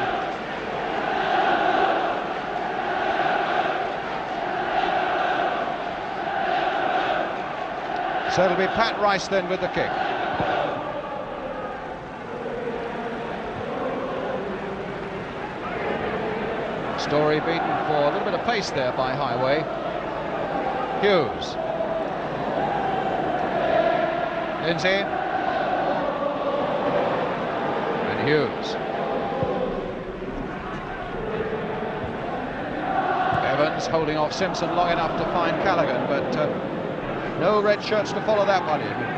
So it'll be Pat Rice then with the kick. Story beaten for a little bit of pace there by Heighway. Hughes. Lindsay. And Hughes. Evans holding off Simpson long enough to find Callaghan, but no red shirts to follow that one in.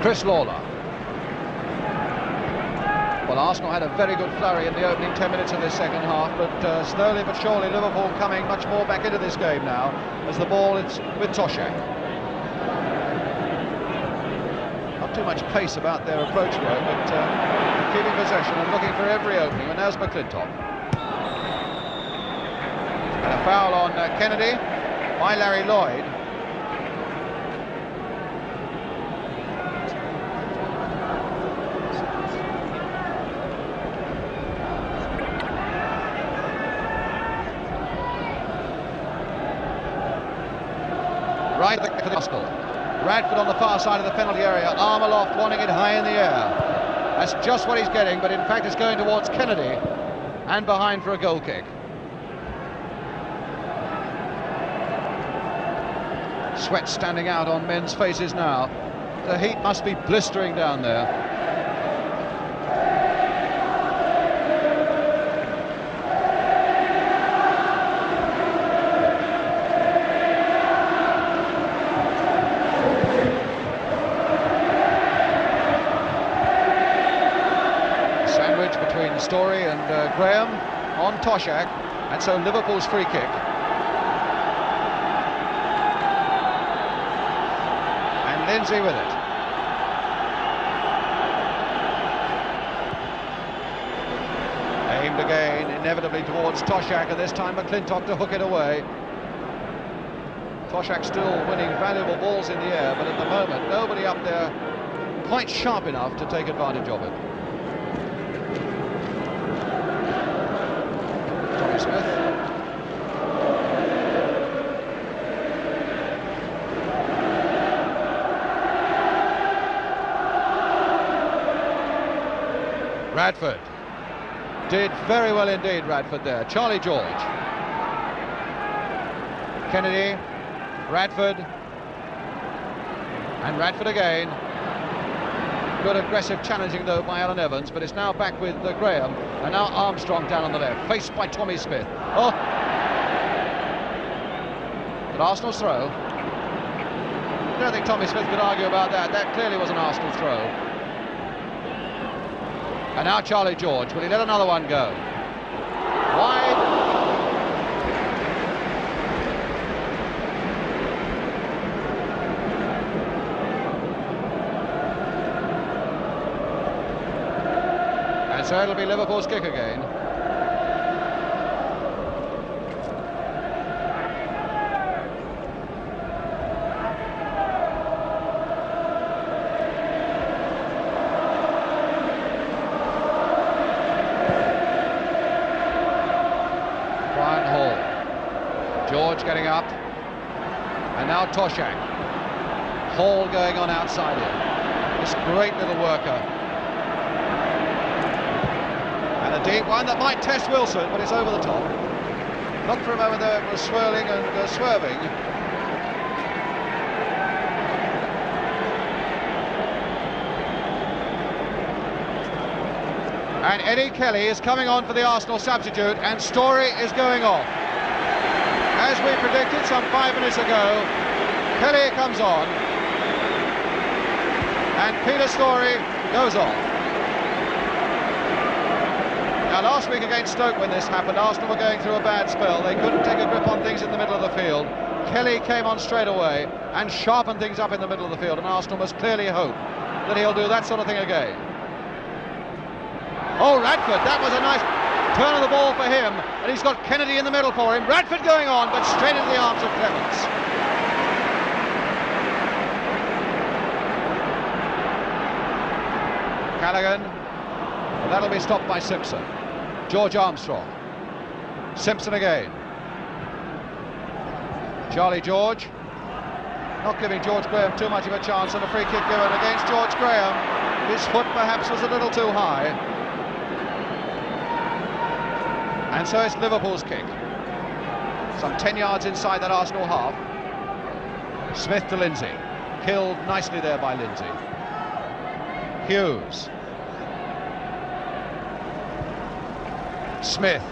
Chris Lawler. Well, Arsenal had a very good flurry in the opening 10 minutes of this second half, but slowly but surely Liverpool coming much more back into this game now as the ball is with Toshak. Not too much pace about their approach work, but keeping possession and looking for every opening, and there's McClintock. And a foul on Kennedy by Larry Lloyd. Right at the Arsenal. Radford on the far side of the penalty area, arm aloft, wanting it high in the air. That's just what he's getting, but in fact it's going towards Kennedy and behind for a goal kick. Sweat standing out on men's faces now. The heat must be blistering down there. Story and Graham on Toshak. And so Liverpool's free kick. And Lindsay with it. Aimed again, inevitably towards Toshak, and this time McClintock to hook it away. Toshak still winning valuable balls in the air, but at the moment nobody up there quite sharp enough to take advantage of it. Tommy Smith. Radford. Did very well indeed, Radford there. Charlie George. Kennedy. Radford. And Radford again. Good aggressive challenging though by Alan Evans, but it's now back with Graham. And now Armstrong down on the left, faced by Tommy Smith. Oh! But Arsenal's throw. I don't think Tommy Smith could argue about that. That clearly was an Arsenal throw. And now Charlie George, will he let another one go? Wide. And so it'll be Liverpool's kick again. George getting up, and now Toshak. Hall going on outside him. This great little worker. And a deep one that might test Wilson, but it's over the top. Looked for a moment though, it was swirling and swerving. And Eddie Kelly is coming on for the Arsenal substitute, and Story is going off. As we predicted some 5 minutes ago, Kelly comes on, and Peter Story goes off. Now last week against Stoke when this happened, Arsenal were going through a bad spell. They couldn't take a grip on things in the middle of the field. Kelly came on straight away and sharpened things up in the middle of the field, and Arsenal must clearly hope that he'll do that sort of thing again. Oh, Radford, that was a nice turn of the ball for him, and he's got Kennedy in the middle for him. Radford going on, but straight into the arms of Clements. Callaghan, and that'll be stopped by Simpson. George Armstrong. Simpson again. Charlie George. Not giving George Graham too much of a chance, and a free kick given against George Graham. His foot perhaps was a little too high. And so it's Liverpool's kick. Some 10 yards inside that Arsenal half. Smith to Lindsay. Killed nicely there by Lindsay. Hughes. Smith.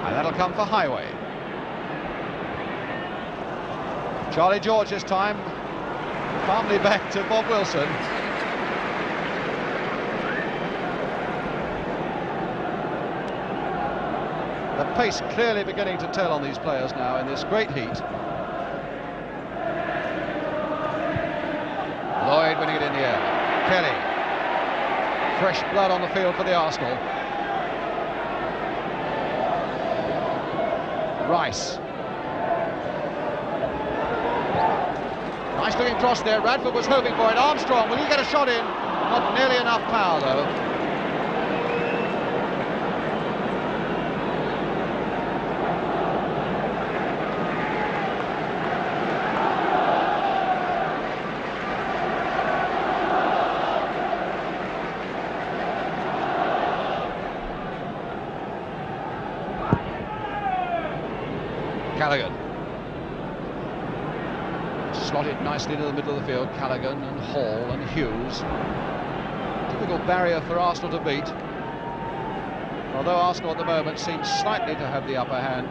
And that'll come for Heighway. Charlie George this time. Calmly back to Bob Wilson. The pace clearly beginning to tell on these players now in this great heat. Lloyd winning it in the air. Kelly. Fresh blood on the field for the Arsenal. Rice. Nice looking cross there. Radford was hoping for it. Armstrong, will he get a shot in? Not nearly enough power though. Callaghan. Slotted nicely into the middle of the field. Callaghan and Hall and Hughes. Difficult barrier for Arsenal to beat. Although Arsenal at the moment seems slightly to have the upper hand,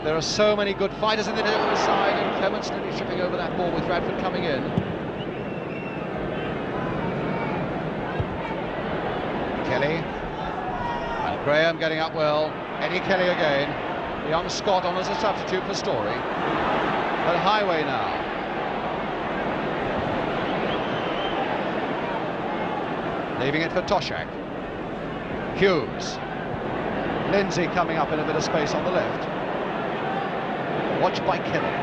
there are so many good fighters in the other side, and Clements nearly tripping over that ball with Radford coming in. Kelly. And Graham getting up well. Eddie Kelly again. Young Scott on as a substitute for Story. But Heighway now. Leaving it for Toshak. Hughes. Lindsay coming up in a bit of space on the left. Watched by Kelly.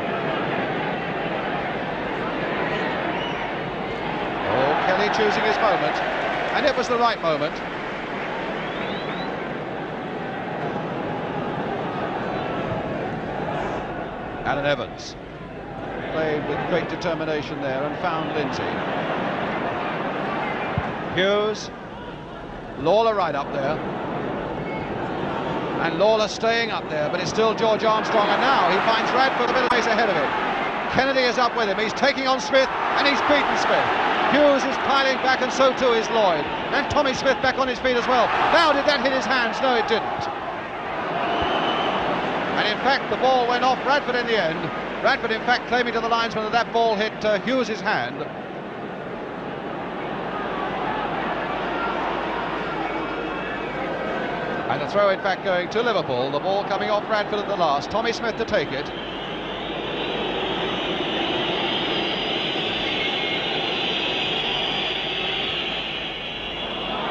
Oh, Kelly choosing his moment. And it was the right moment. Alan Evans played with great determination there and found Lindsay. Hughes, Lawler right up there, and Lawler staying up there, but it's still George Armstrong, and now he finds Radford a bit of space ahead of him. Kennedy is up with him, he's taking on Smith, and he's beaten Smith. Hughes is piling back, and so too is Lloyd, and Tommy Smith back on his feet as well. Now, did that hit his hands? No, it didn't. And in fact, the ball went off Radford in the end. Radford, in fact, claiming to the linesman that that ball hit Hughes' hand. And the throw, in fact, going to Liverpool. The ball coming off Radford at the last. Tommy Smith to take it.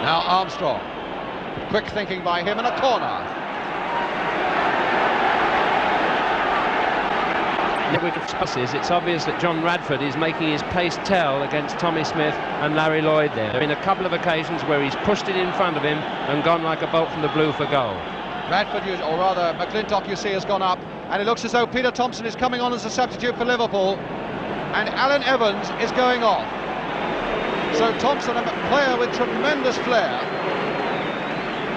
Now Armstrong. Quick thinking by him, and a corner. It's obvious that John Radford is making his pace tell against Tommy Smith and Larry Lloyd there. There have been a couple of occasions where he's pushed it in front of him and gone like a bolt from the blue for goal. Radford, or rather McClintock, you see, has gone up, and it looks as though Peter Thompson is coming on as a substitute for Liverpool, and Alan Evans is going off. So Thompson, a player with tremendous flair,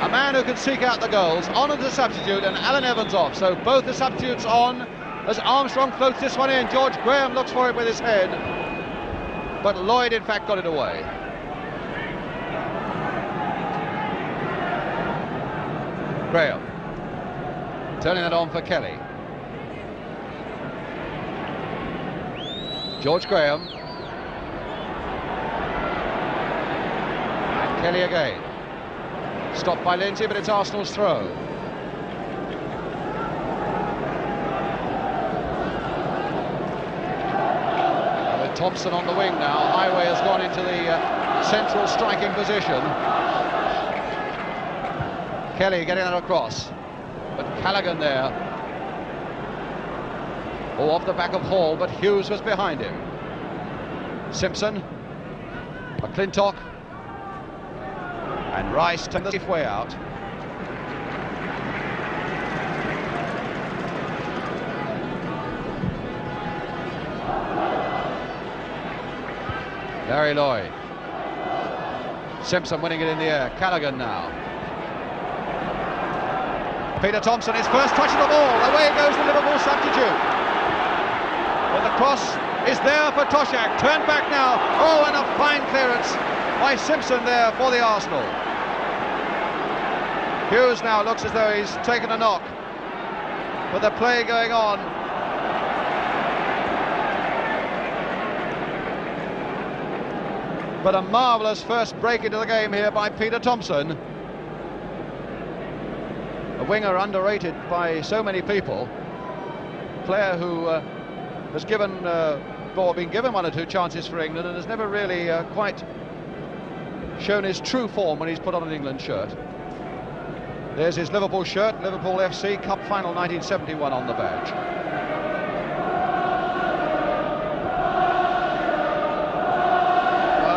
a man who can seek out the goals, on as a substitute, and Alan Evans off. So both the substitutes on as Armstrong floats this one in. George Graham looks for it with his head, but Lloyd in fact got it away. Graham turning it on for Kelly. George Graham. And Kelly again. Stopped by Lindsay, but it's Arsenal's throw. Thompson on the wing now. Heighway has gone into the central striking position. Kelly getting that across, but Callaghan there. Oh, off the back of Hall, but Hughes was behind him. Simpson, McClintock, and Rice took the safe way out. Larry Lloyd. Simpson winning it in the air. Callaghan now. Peter Thompson, his first touch of the ball. Away goes the Liverpool substitute. But the cross is there for Toshak. Turned back now. Oh, and a fine clearance by Simpson there for the Arsenal. Hughes now looks as though he's taken a knock. But the play going on. But a marvellous first break into the game here by Peter Thompson. A winger underrated by so many people. Player who has given, or been given one or two chances for England and has never really quite shown his true form when he's put on an England shirt. There's his Liverpool shirt, Liverpool FC Cup Final 1971 on the badge.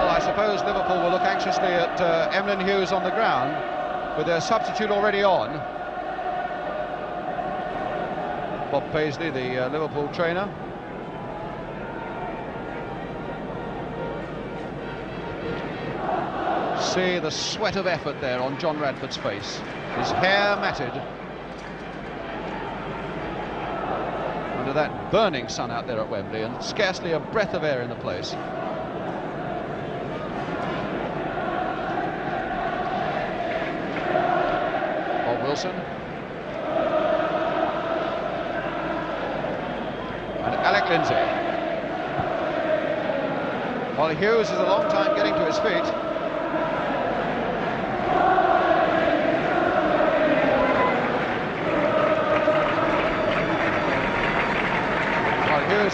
I suppose Liverpool will look anxiously at Emlyn Hughes on the ground with their substitute already on. Bob Paisley, the Liverpool trainer. See the sweat of effort there on John Radford's face. His hair matted under that burning sun out there at Wembley, and scarcely a breath of air in the place. Wilson and Alec Lindsay. While Hughes is a long time getting to his feet.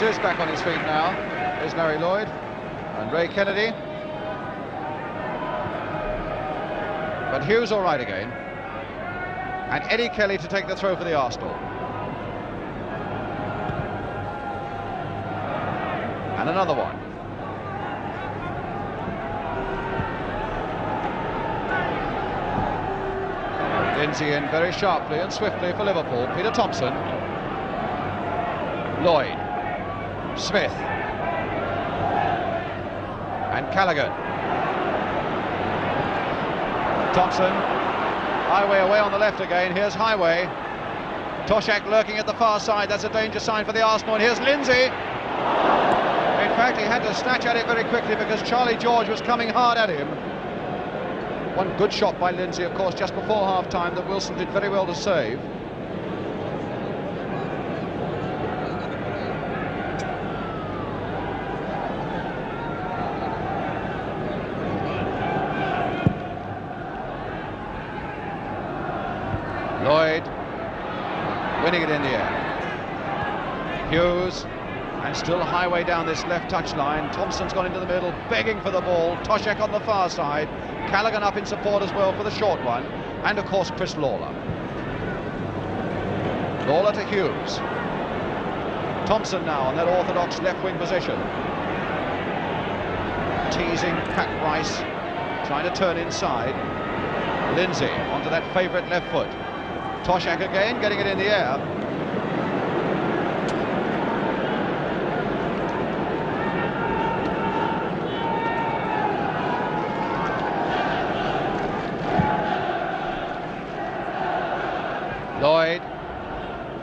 Hughes is back on his feet now. There's Larry Lloyd and Ray Kennedy. But Hughes all right again. And Eddie Kelly to take the throw for the Arsenal. And another one. Lindsay in very sharply and swiftly for Liverpool. Peter Thompson. Lloyd. Smith. And Callaghan. Thompson. Heighway away on the left again. Here's Heighway. Toshak lurking at the far side. That's a danger sign for the Arsenal. And here's Lindsay. In fact, he had to snatch at it very quickly because Charlie George was coming hard at him. One good shot by Lindsay, of course, just before half-time that Wilson did very well to save. Lloyd winning it in the air. Hughes, and still Heighway down this left touchline. Thompson's gone into the middle, begging for the ball. Toshak on the far side. Callaghan up in support as well for the short one. And of course Chris Lawler. Lawler to Hughes. Thompson now on that orthodox left wing position. Teasing Pat Rice, trying to turn inside. Lindsay onto that favourite left foot. Toshak again, getting it in the air. Lloyd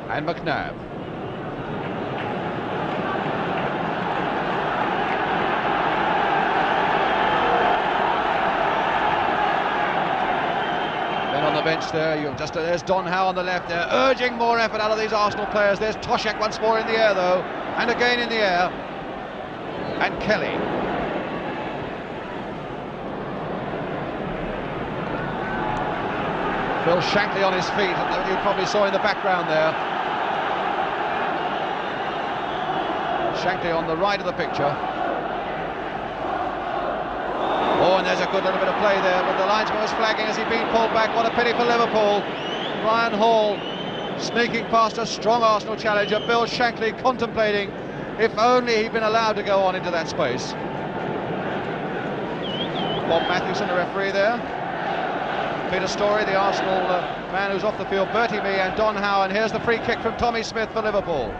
and McNabb. Then on the bench there, there's Don Howe on the left there, urging more effort out of these Arsenal players. There's Toshak once more in the air though, and again in the air. And Kelly. Phil Shankly on his feet, you probably saw in the background there. Shankly on the right of the picture. Oh, and there's a good little bit of play there, but the linesman was flagging as he'd been pulled back. What a pity for Liverpool. Ryan Hall sneaking past a strong Arsenal challenger. Bill Shankly contemplating if only he'd been allowed to go on into that space. Bob Matthewson, the referee there. Peter Storey, the Arsenal man who's off the field, Bertie Mee and Don Howe, and here's the free kick from Tommy Smith for Liverpool.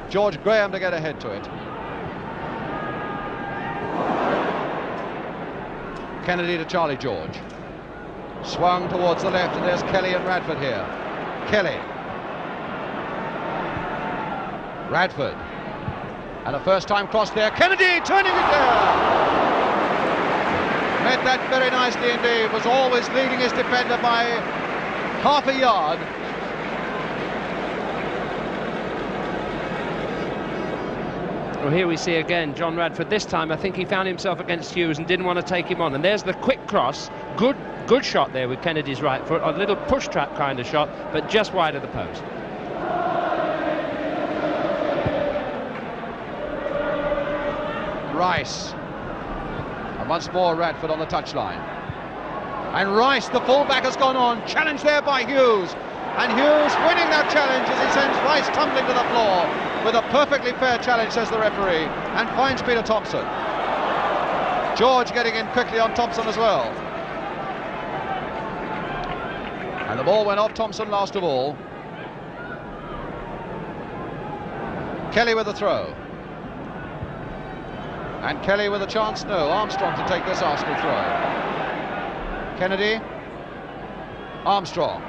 George Graham to get ahead to it. Kennedy to Charlie George. Swung towards the left, and there's Kelly and Radford here. Kelly. Radford. And a first-time cross there. Kennedy turning it there. Met that very nicely indeed, was always leading his defender by half a yard. Well, here we see again John Radford. This time I think he found himself against Hughes and didn't want to take him on. And there's the quick cross. Good shot there with Kennedy's right foot. A little push trap kind of shot, but just wide of the post. Rice. Once more Radford on the touchline. And Rice, the fullback, has gone on. Challenged there by Hughes. And Hughes winning that challenge as he sends Rice tumbling to the floor with a perfectly fair challenge, says the referee, and finds Peter Thompson. George getting in quickly on Thompson as well. And the ball went off Thompson last of all. Kelly with the throw. And Kelly with a chance, no, Armstrong to take this Arsenal throw. Kennedy, Armstrong.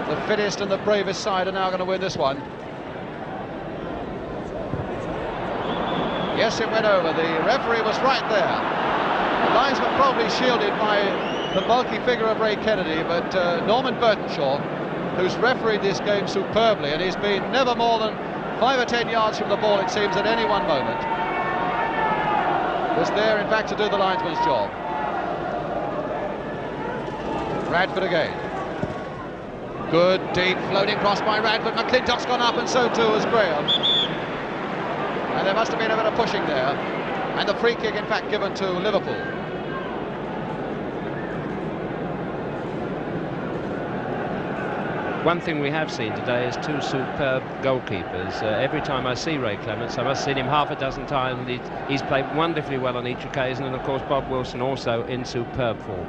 The fittest and the bravest side are now going to win this one. Yes, it went over. The referee was right there. The linesman probably shielded by the bulky figure of Ray Kennedy, but Norman Burtonshaw, who's refereed this game superbly, and he's been never more than 5 or 10 yards from the ball, it seems, at any one moment, was there, in fact, to do the linesman's job. Radford again. Good, deep, floating cross by Radford. McClintock's gone up, and so too has Graham. And there must have been a bit of pushing there. And the free kick, in fact, given to Liverpool. One thing we have seen today is two superb goalkeepers. Every time I see Ray Clements, I've seen him half a dozen times. He's played wonderfully well on each occasion, and of course Bob Wilson also in superb form.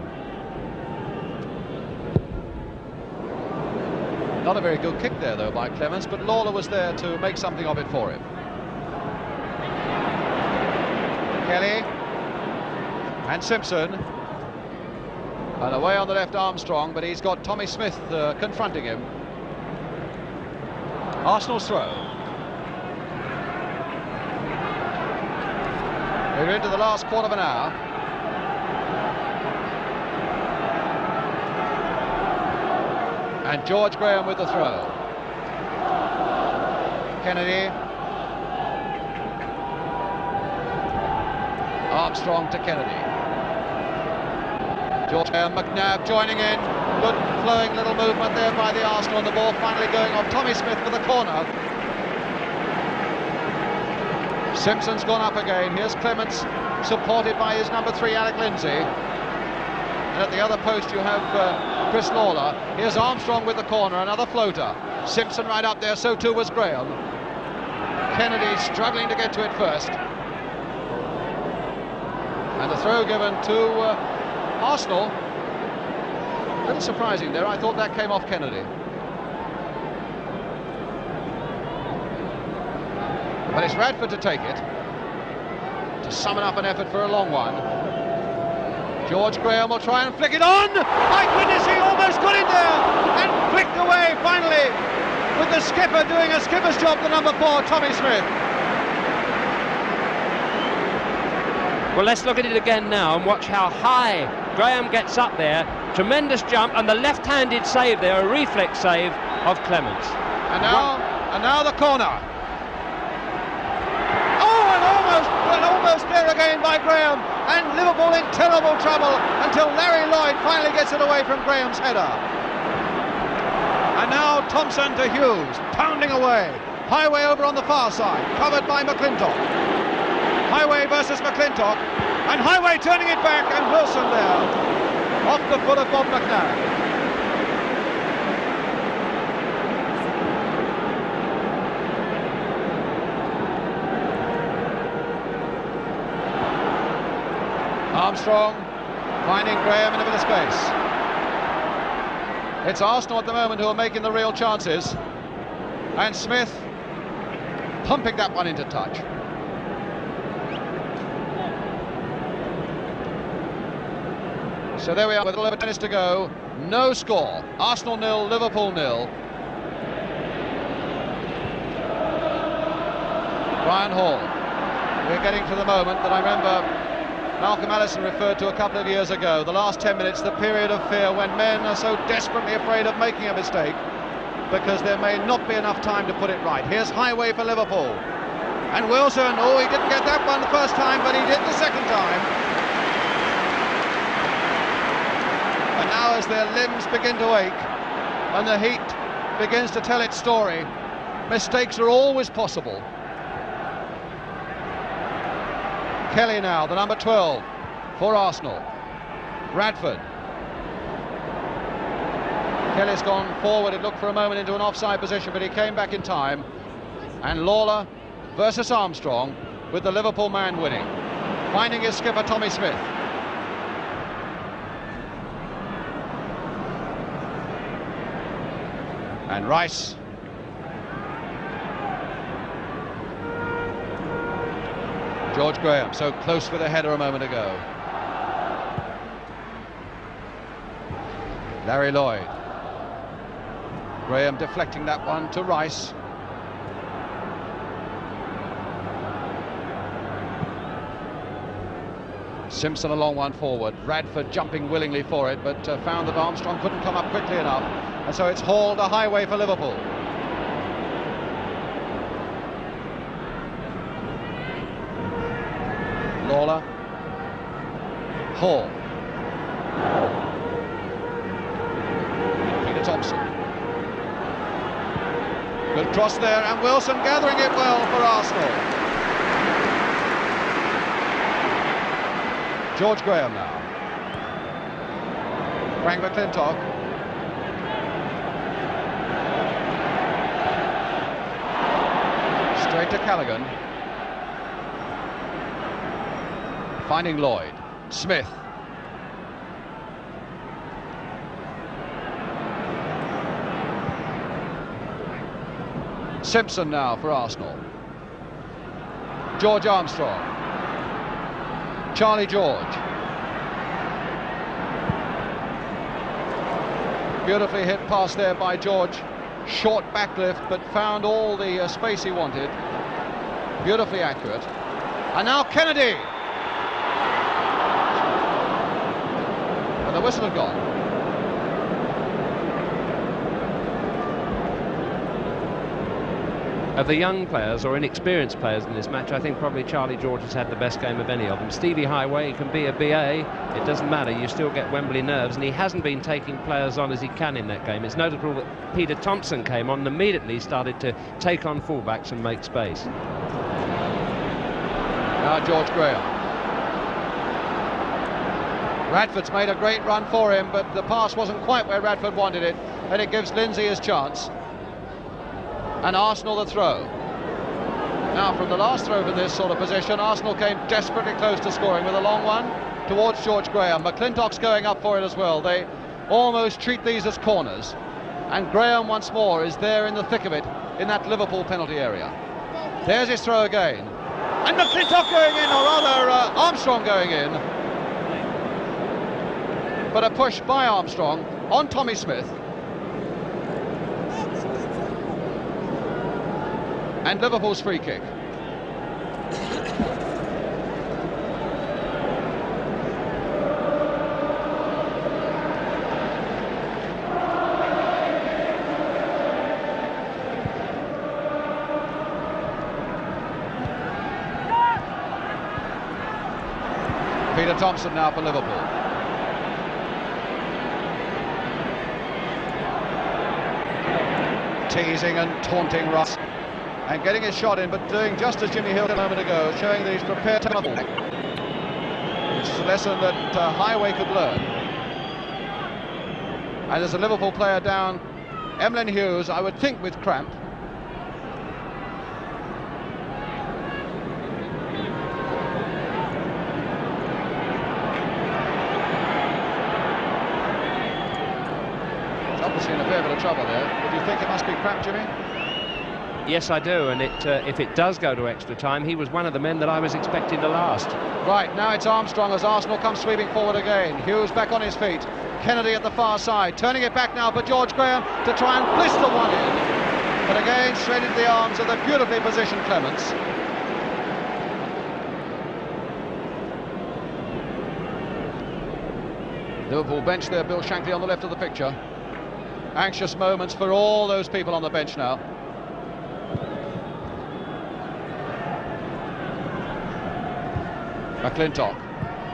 Not a very good kick there, though, by Clements, but Lawler was there to make something of it for him. Kelly and Simpson. And away on the left, Armstrong, but he's got Tommy Smith confronting him. Arsenal's throw. We're into the last quarter of an hour. And George Graham with the throw. Kennedy. Armstrong to Kennedy. George Graham, McNabb joining in. Good flowing little movement there by the Arsenal, and the ball finally going off Tommy Smith for the corner. Simpson's gone up again. Here's Clements, supported by his number 3, Alec Lindsay. And at the other post you have Chris Lawler. Here's Armstrong with the corner, another floater. Simpson right up there, so too was Graham. Kennedy struggling to get to it first. And the throw given to Arsenal. A little surprising there. I thought that came off Kennedy. But it's Radford to take it, to summon up an effort for a long one. George Graham will try and flick it on. My goodness, he almost got in there and flicked away finally, with the skipper doing a skipper's job, the number 4, Tommy Smith. Well, let's look at it again now and watch how high Graham gets up there. Tremendous jump, and the left-handed save there, a reflex save of Clements. And now the corner. Oh, and almost there again by Graham, and Liverpool in terrible trouble until Larry Lloyd finally gets it away from Graham's header. And now Thompson to Hughes, pounding away. Heighway over on the far side, covered by McClintock. Heighway versus McClintock, and Heighway turning it back, and Wilson there, off the foot of Bob McNabb. Armstrong finding Graham in a bit of space. It's Arsenal at the moment who are making the real chances, and Smith pumping that one into touch. So there we are with a little tennis to go. No score. Arsenal 0, Liverpool 0. Brian Hall. We're getting to the moment that I remember Malcolm Allison referred to a couple of years ago. The last 10 minutes, the period of fear when men are so desperately afraid of making a mistake because there may not be enough time to put it right. Here's Heighway for Liverpool. And Wilson, oh, he didn't get that one the first time, but he did the second time. And now as their limbs begin to ache and the heat begins to tell its story, mistakes are always possible. Kelly now, the number 12 for Arsenal. Radford. Kelly's gone forward. It looked for a moment into an offside position, but he came back in time. And Lawler versus Armstrong, with the Liverpool man winning, finding his skipper Tommy Smith. And Rice. George Graham, so close with a header a moment ago. Larry Lloyd. Graham deflecting that one to Rice. Simpson a long one forward. Radford jumping willingly for it, but found that Armstrong couldn't come up quickly enough. And so it's Hall to Heighway for Liverpool. Lawler. Hall. Peter Thompson. Cross there, and Wilson gathering it well for Arsenal. George Graham now. Frank McClintock. Straight to Callaghan. Finding Lloyd. Smith. Simpson now for Arsenal. George Armstrong. Charlie George. Beautifully hit pass there by George. Short backlift, but found all the space he wanted. Beautifully accurate. And now Kennedy. And the whistle had gone. Of the young players or inexperienced players in this match, I think probably Charlie George has had the best game of any of them. Stevie Heighway can be a BA, it doesn't matter, you still get Wembley nerves, and he hasn't been taking players on as he can in that game. It's notable that Peter Thompson came on and immediately started to take on fullbacks and make space. Now George Graham. Radford's made a great run for him, but the pass wasn't quite where Radford wanted it, and it gives Lindsay his chance. And Arsenal the throw. Now from the last throw from this sort of position, Arsenal came desperately close to scoring with a long one towards George Graham. McClintock's going up for it as well. They almost treat these as corners. And Graham once more is there in the thick of it in that Liverpool penalty area. There's his throw again. And McClintock going in, or rather Armstrong going in. But a push by Armstrong on Tommy Smith. And Liverpool's free kick. Peter Thompson now for Liverpool. Teasing and taunting Ross. And getting his shot in, but doing just as Jimmy Hill did a moment ago, showing that he's prepared to come back, which is a lesson that Heighway could learn. And there's a Liverpool player down, Emlyn Hughes, I would think with cramp. He's obviously in a fair bit of trouble there. Would you think it must be cramp, Jimmy? Yes, I do, and if it does go to extra time, he was one of the men that I was expecting to last. Right, now it's Armstrong as Arsenal comes sweeping forward again. Hughes back on his feet. Kennedy at the far side, turning it back now for George Graham to try and blister one in. But again, straight into the arms of the beautifully positioned Clements. Liverpool bench there, Bill Shankly on the left of the picture. Anxious moments for all those people on the bench now. McClintock,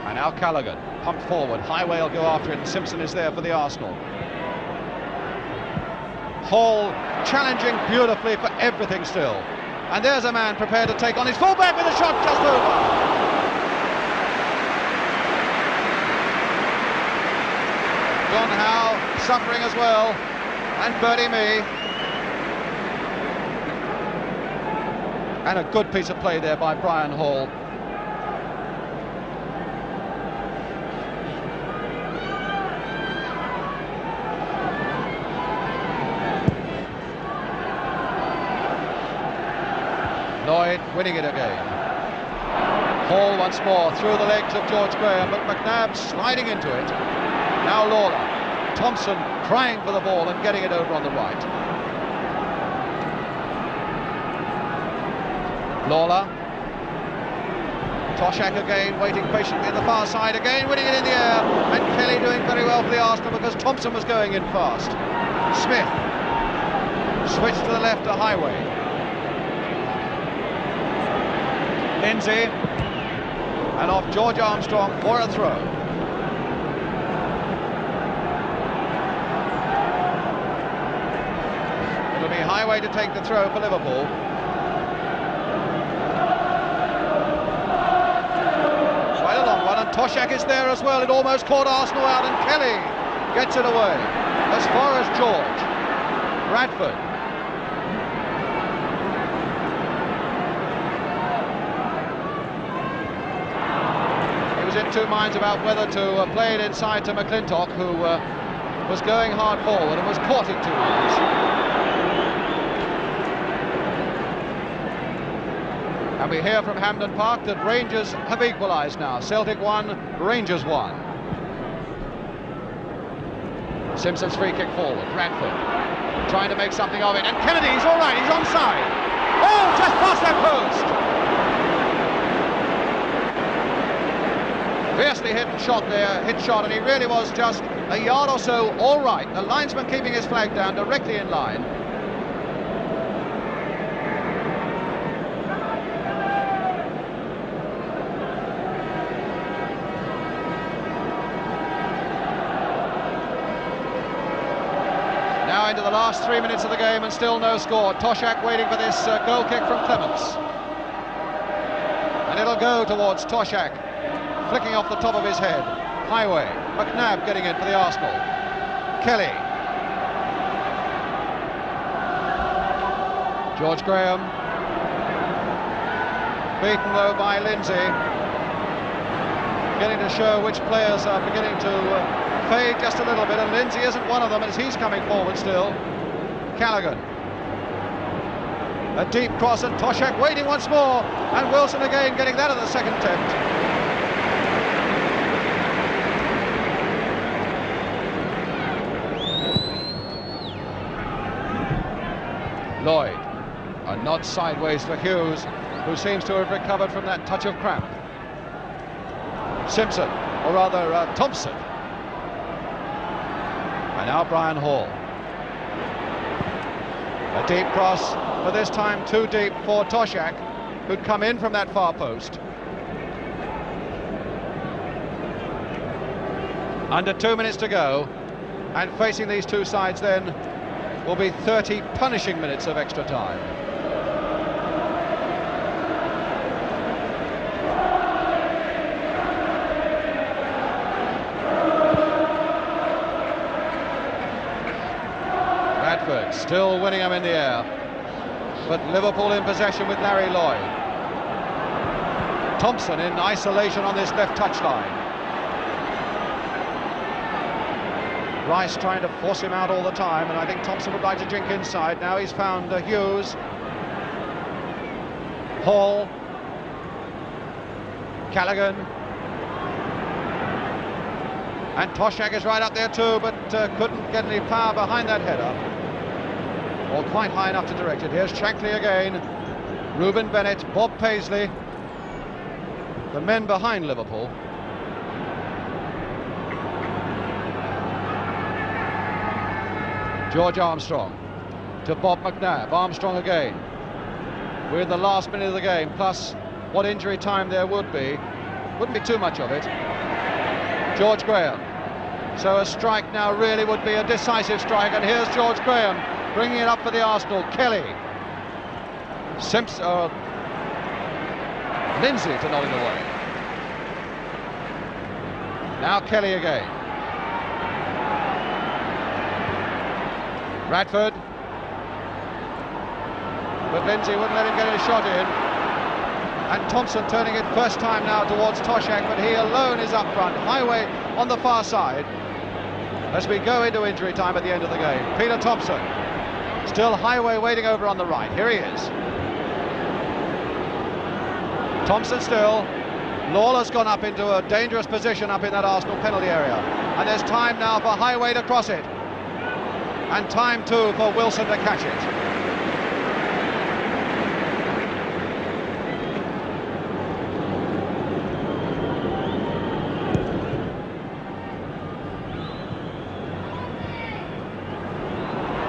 and now Callaghan, pumped forward, Heighway will go after it, and Simpson is there for the Arsenal. Hall challenging beautifully for everything still. And there's a man prepared to take on his fullback with a shot just over. John Howe suffering as well, and Bertie Mee. And a good piece of play there by Brian Hall. Lloyd winning it again. Hall once more through the legs of George Graham, but McNabb sliding into it. Now Lawler. Thompson crying for the ball and getting it over on the right. Lawler. Toshak again, waiting patiently in the far side again, winning it in the air. And Kelly doing very well for the Arsenal because Thompson was going in fast. Smith. Switched to the left to Heighway. Lindsay, and off George Armstrong for a throw. It'll be Heighway to take the throw for Liverpool. Quite a long one, and Toshak is there as well. It almost caught Arsenal out, and Kelly gets it away as far as George. Bradford. He was in two minds about whether to play it inside to McClintock, who was going hard forward and was caught in two minds. And we hear from Hampden Park that Rangers have equalised now. Celtic 1, Rangers 1. Simpson's free kick forward. Bradford trying to make something of it, and Kennedy's all right, he's onside. Oh, just past that post. Fiercely hit shot there, and he really was just a yard or so all right. The linesman keeping his flag down directly in line. Into the last 3 minutes of the game and still no score. Toshak waiting for this goal kick from Clements. And it'll go towards Toshak, flicking off the top of his head. Heighway, McNabb getting in for the Arsenal. Kelly. George Graham. Beaten though by Lindsay. Beginning to show which players are beginning to fade just a little bit, and Lindsay isn't one of them as he's coming forward still. Callaghan. A deep cross, and Toshak waiting once more, and Wilson again getting that at the second attempt. Lloyd. A nod sideways for Hughes, who seems to have recovered from that touch of cramp. Simpson, or rather Thompson. And now Brian Hall. A deep cross, but this time too deep for Toshak, who'd come in from that far post. Under 2 minutes to go, and facing these two sides then will be 30 punishing minutes of extra time. Still winning them in the air, but Liverpool in possession with Larry Lloyd. Thompson in isolation on this left touchline. Rice trying to force him out all the time, and I think Thompson would like to drink inside. Now he's found Hughes. Hall. Callaghan. And Toshak is right up there too, but couldn't get any power behind that header. Or quite high enough to direct it. Here's Shankly again. Ruben Bennett, Bob Paisley. The men behind Liverpool. George Armstrong to Bob McNabb. Armstrong again. We're in the last minute of the game, plus what injury time there would be. Wouldn't be too much of it. George Graham. So a strike now really would be a decisive strike, and here's George Graham bringing it up for the Arsenal. Kelly. Simpson. Lindsay to nod it away. Now Kelly again. Bradford. But Lindsay wouldn't let him get a shot in. And Thompson turning it first time now towards Toshak, but he alone is up front. Heighway on the far side as we go into injury time at the end of the game. Peter Thompson. Still Heighway waiting over on the right. Here he is. Thompson still. Lawler's gone up into a dangerous position up in that Arsenal penalty area. And there's time now for Heighway to cross it. And time too for Wilson to catch it.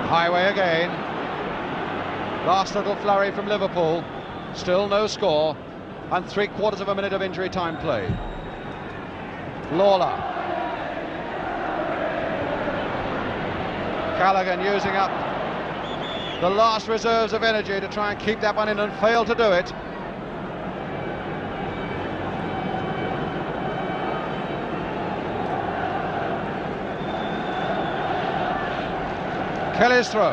Heighway again. Last little flurry from Liverpool. Still no score. And 3/4 of a minute of injury time played. Lawler. Callaghan using up the last reserves of energy to try and keep that one in, and failed to do it. Kelly's throw.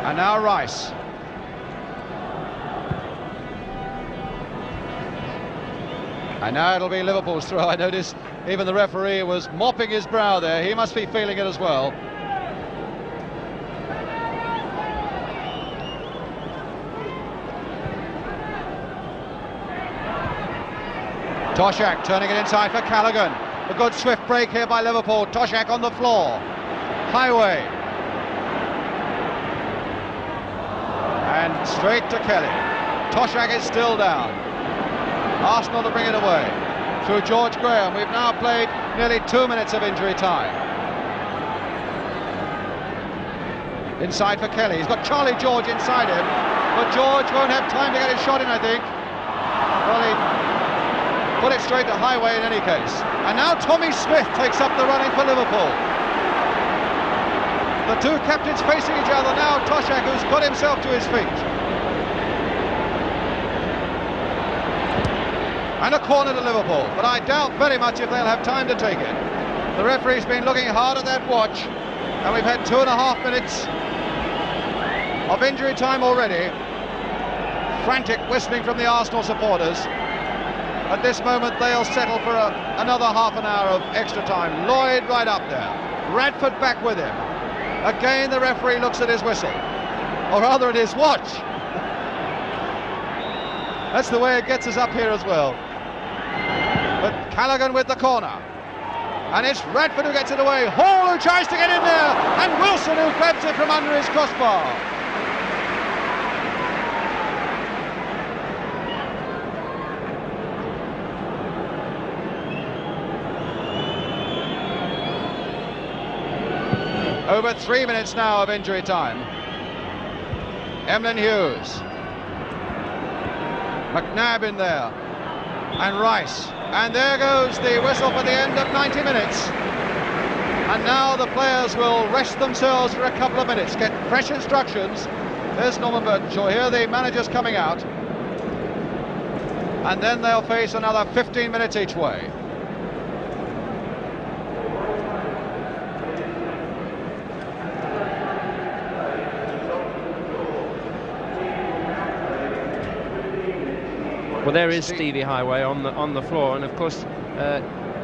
And now Rice. And now it'll be Liverpool's throw. I noticed even the referee was mopping his brow there. He must be feeling it as well. Toshak turning it inside for Callaghan. A good swift break here by Liverpool. Toshak on the floor. Heighway. And straight to Kelly. Toshak is still down. Arsenal to bring it away. Through George Graham. We've now played nearly 2 minutes of injury time. Inside for Kelly. He's got Charlie George inside him. But George won't have time to get his shot in, I think. Well, he put it straight to Heighway in any case. And now Tommy Smith takes up the running for Liverpool. The two captains facing each other now. Toshak, who's got himself to his feet. And a corner to Liverpool, but I doubt very much if they'll have time to take it. The referee's been looking hard at that watch, and we've had 2.5 minutes of injury time already. Frantic whistling from the Arsenal supporters. At this moment they'll settle for another half an hour of extra time. Lloyd right up there, Radford back with him. Again the referee looks at his whistle, or rather at his watch. That's the way it gets us up here as well. But Callaghan with the corner, and it's Radford who gets it away. Hall who tries to get in there, and Wilson who grabs it from under his crossbar. Over 3 minutes now of injury time. Emlyn Hughes. McNabb in there. And Rice. And there goes the whistle for the end of 90 minutes. And now the players will rest themselves for a couple of minutes, get fresh instructions. There's Norman Burtonshaw here, the manager's coming out. And then they'll face another 15 minutes each way. Well, there is Stevie Heighway on the floor, and of course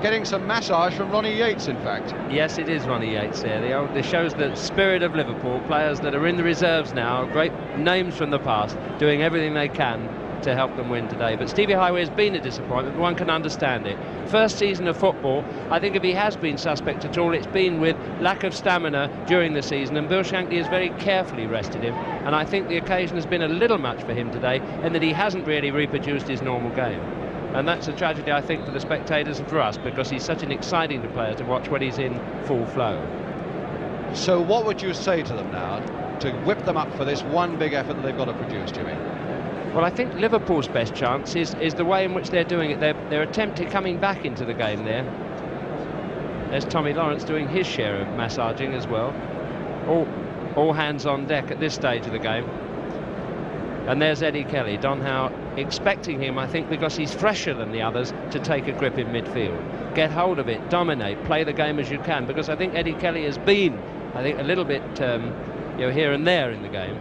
getting some massage from Ronnie Yates, in fact. Yes, it is Ronnie Yates there. This shows the spirit of Liverpool, players that are in the reserves now, great names from the past, doing everything they can to help them win today. But Stevie Heighway has been a disappointment, but one can understand it. First season of football, I think if he has been suspect at all, it's been with lack of stamina during the season, and Bill Shankly has very carefully rested him, and I think the occasion has been a little much for him today, in that he hasn't really reproduced his normal game. And that's a tragedy, I think, for the spectators and for us, because he's such an exciting player to watch when he's in full flow. So what would you say to them now to whip them up for this one big effort that they've got to produce, Jimmy? Well, I think Liverpool's best chance is the way in which they're doing it. They're attempting coming back into the game there. There's Tommy Lawrence doing his share of massaging as well. All hands on deck at this stage of the game. And there's Eddie Kelly. Don Howe expecting him, I think, because he's fresher than the others, to take a grip in midfield. Get hold of it, dominate, play the game as you can, because I think Eddie Kelly has been, I think, a little bit here and there in the game.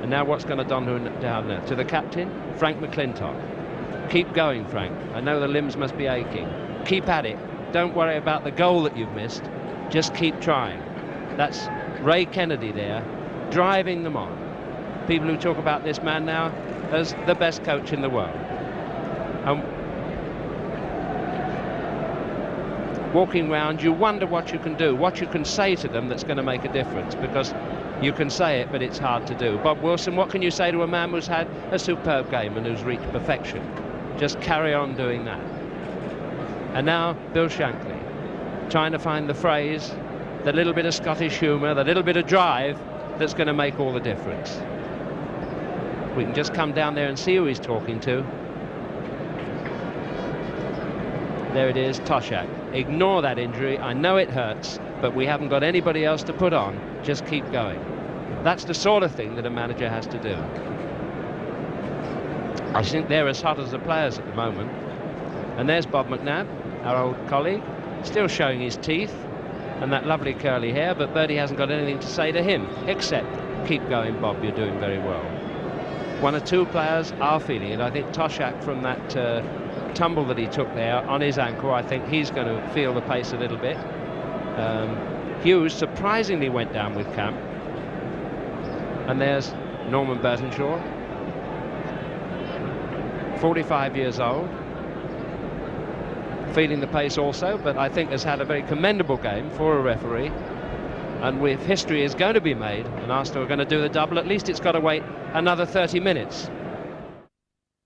And now what's going to Don down there? To the captain, Frank McClintock. Keep going, Frank. I know the limbs must be aching. Keep at it. Don't worry about the goal that you've missed. Just keep trying. That's Ray Kennedy there, driving them on. People who talk about this man now as the best coach in the world. Walking round, you wonder what you can do, what you can say to them that's going to make a difference, because you can say it, but it's hard to do. Bob Wilson, what can you say to a man who's had a superb game and who's reached perfection? Just carry on doing that. And now Bill Shankly, trying to find the phrase, the little bit of Scottish humour, the little bit of drive that's going to make all the difference. We can just come down there and see who he's talking to. There it is, Toshak. Ignore that injury. I know it hurts, but we haven't got anybody else to put on. Just keep going. That's the sort of thing that a manager has to do. I think they're as hot as the players at the moment. And there's Bob McNabb, our old colleague, still showing his teeth and that lovely curly hair, but Birdie hasn't got anything to say to him except, keep going, Bob, you're doing very well. One or two players are feeling it. I think Toshak, from that tumble that he took there on his ankle, I think he's going to feel the pace a little bit. Hughes surprisingly went down with Camp. And there's Norman Burtonshaw, 45 years old, feeling the pace also, but I think has had a very commendable game for a referee. And if history is going to be made and Arsenal are going to do the double, at least it's got to wait another 30 minutes.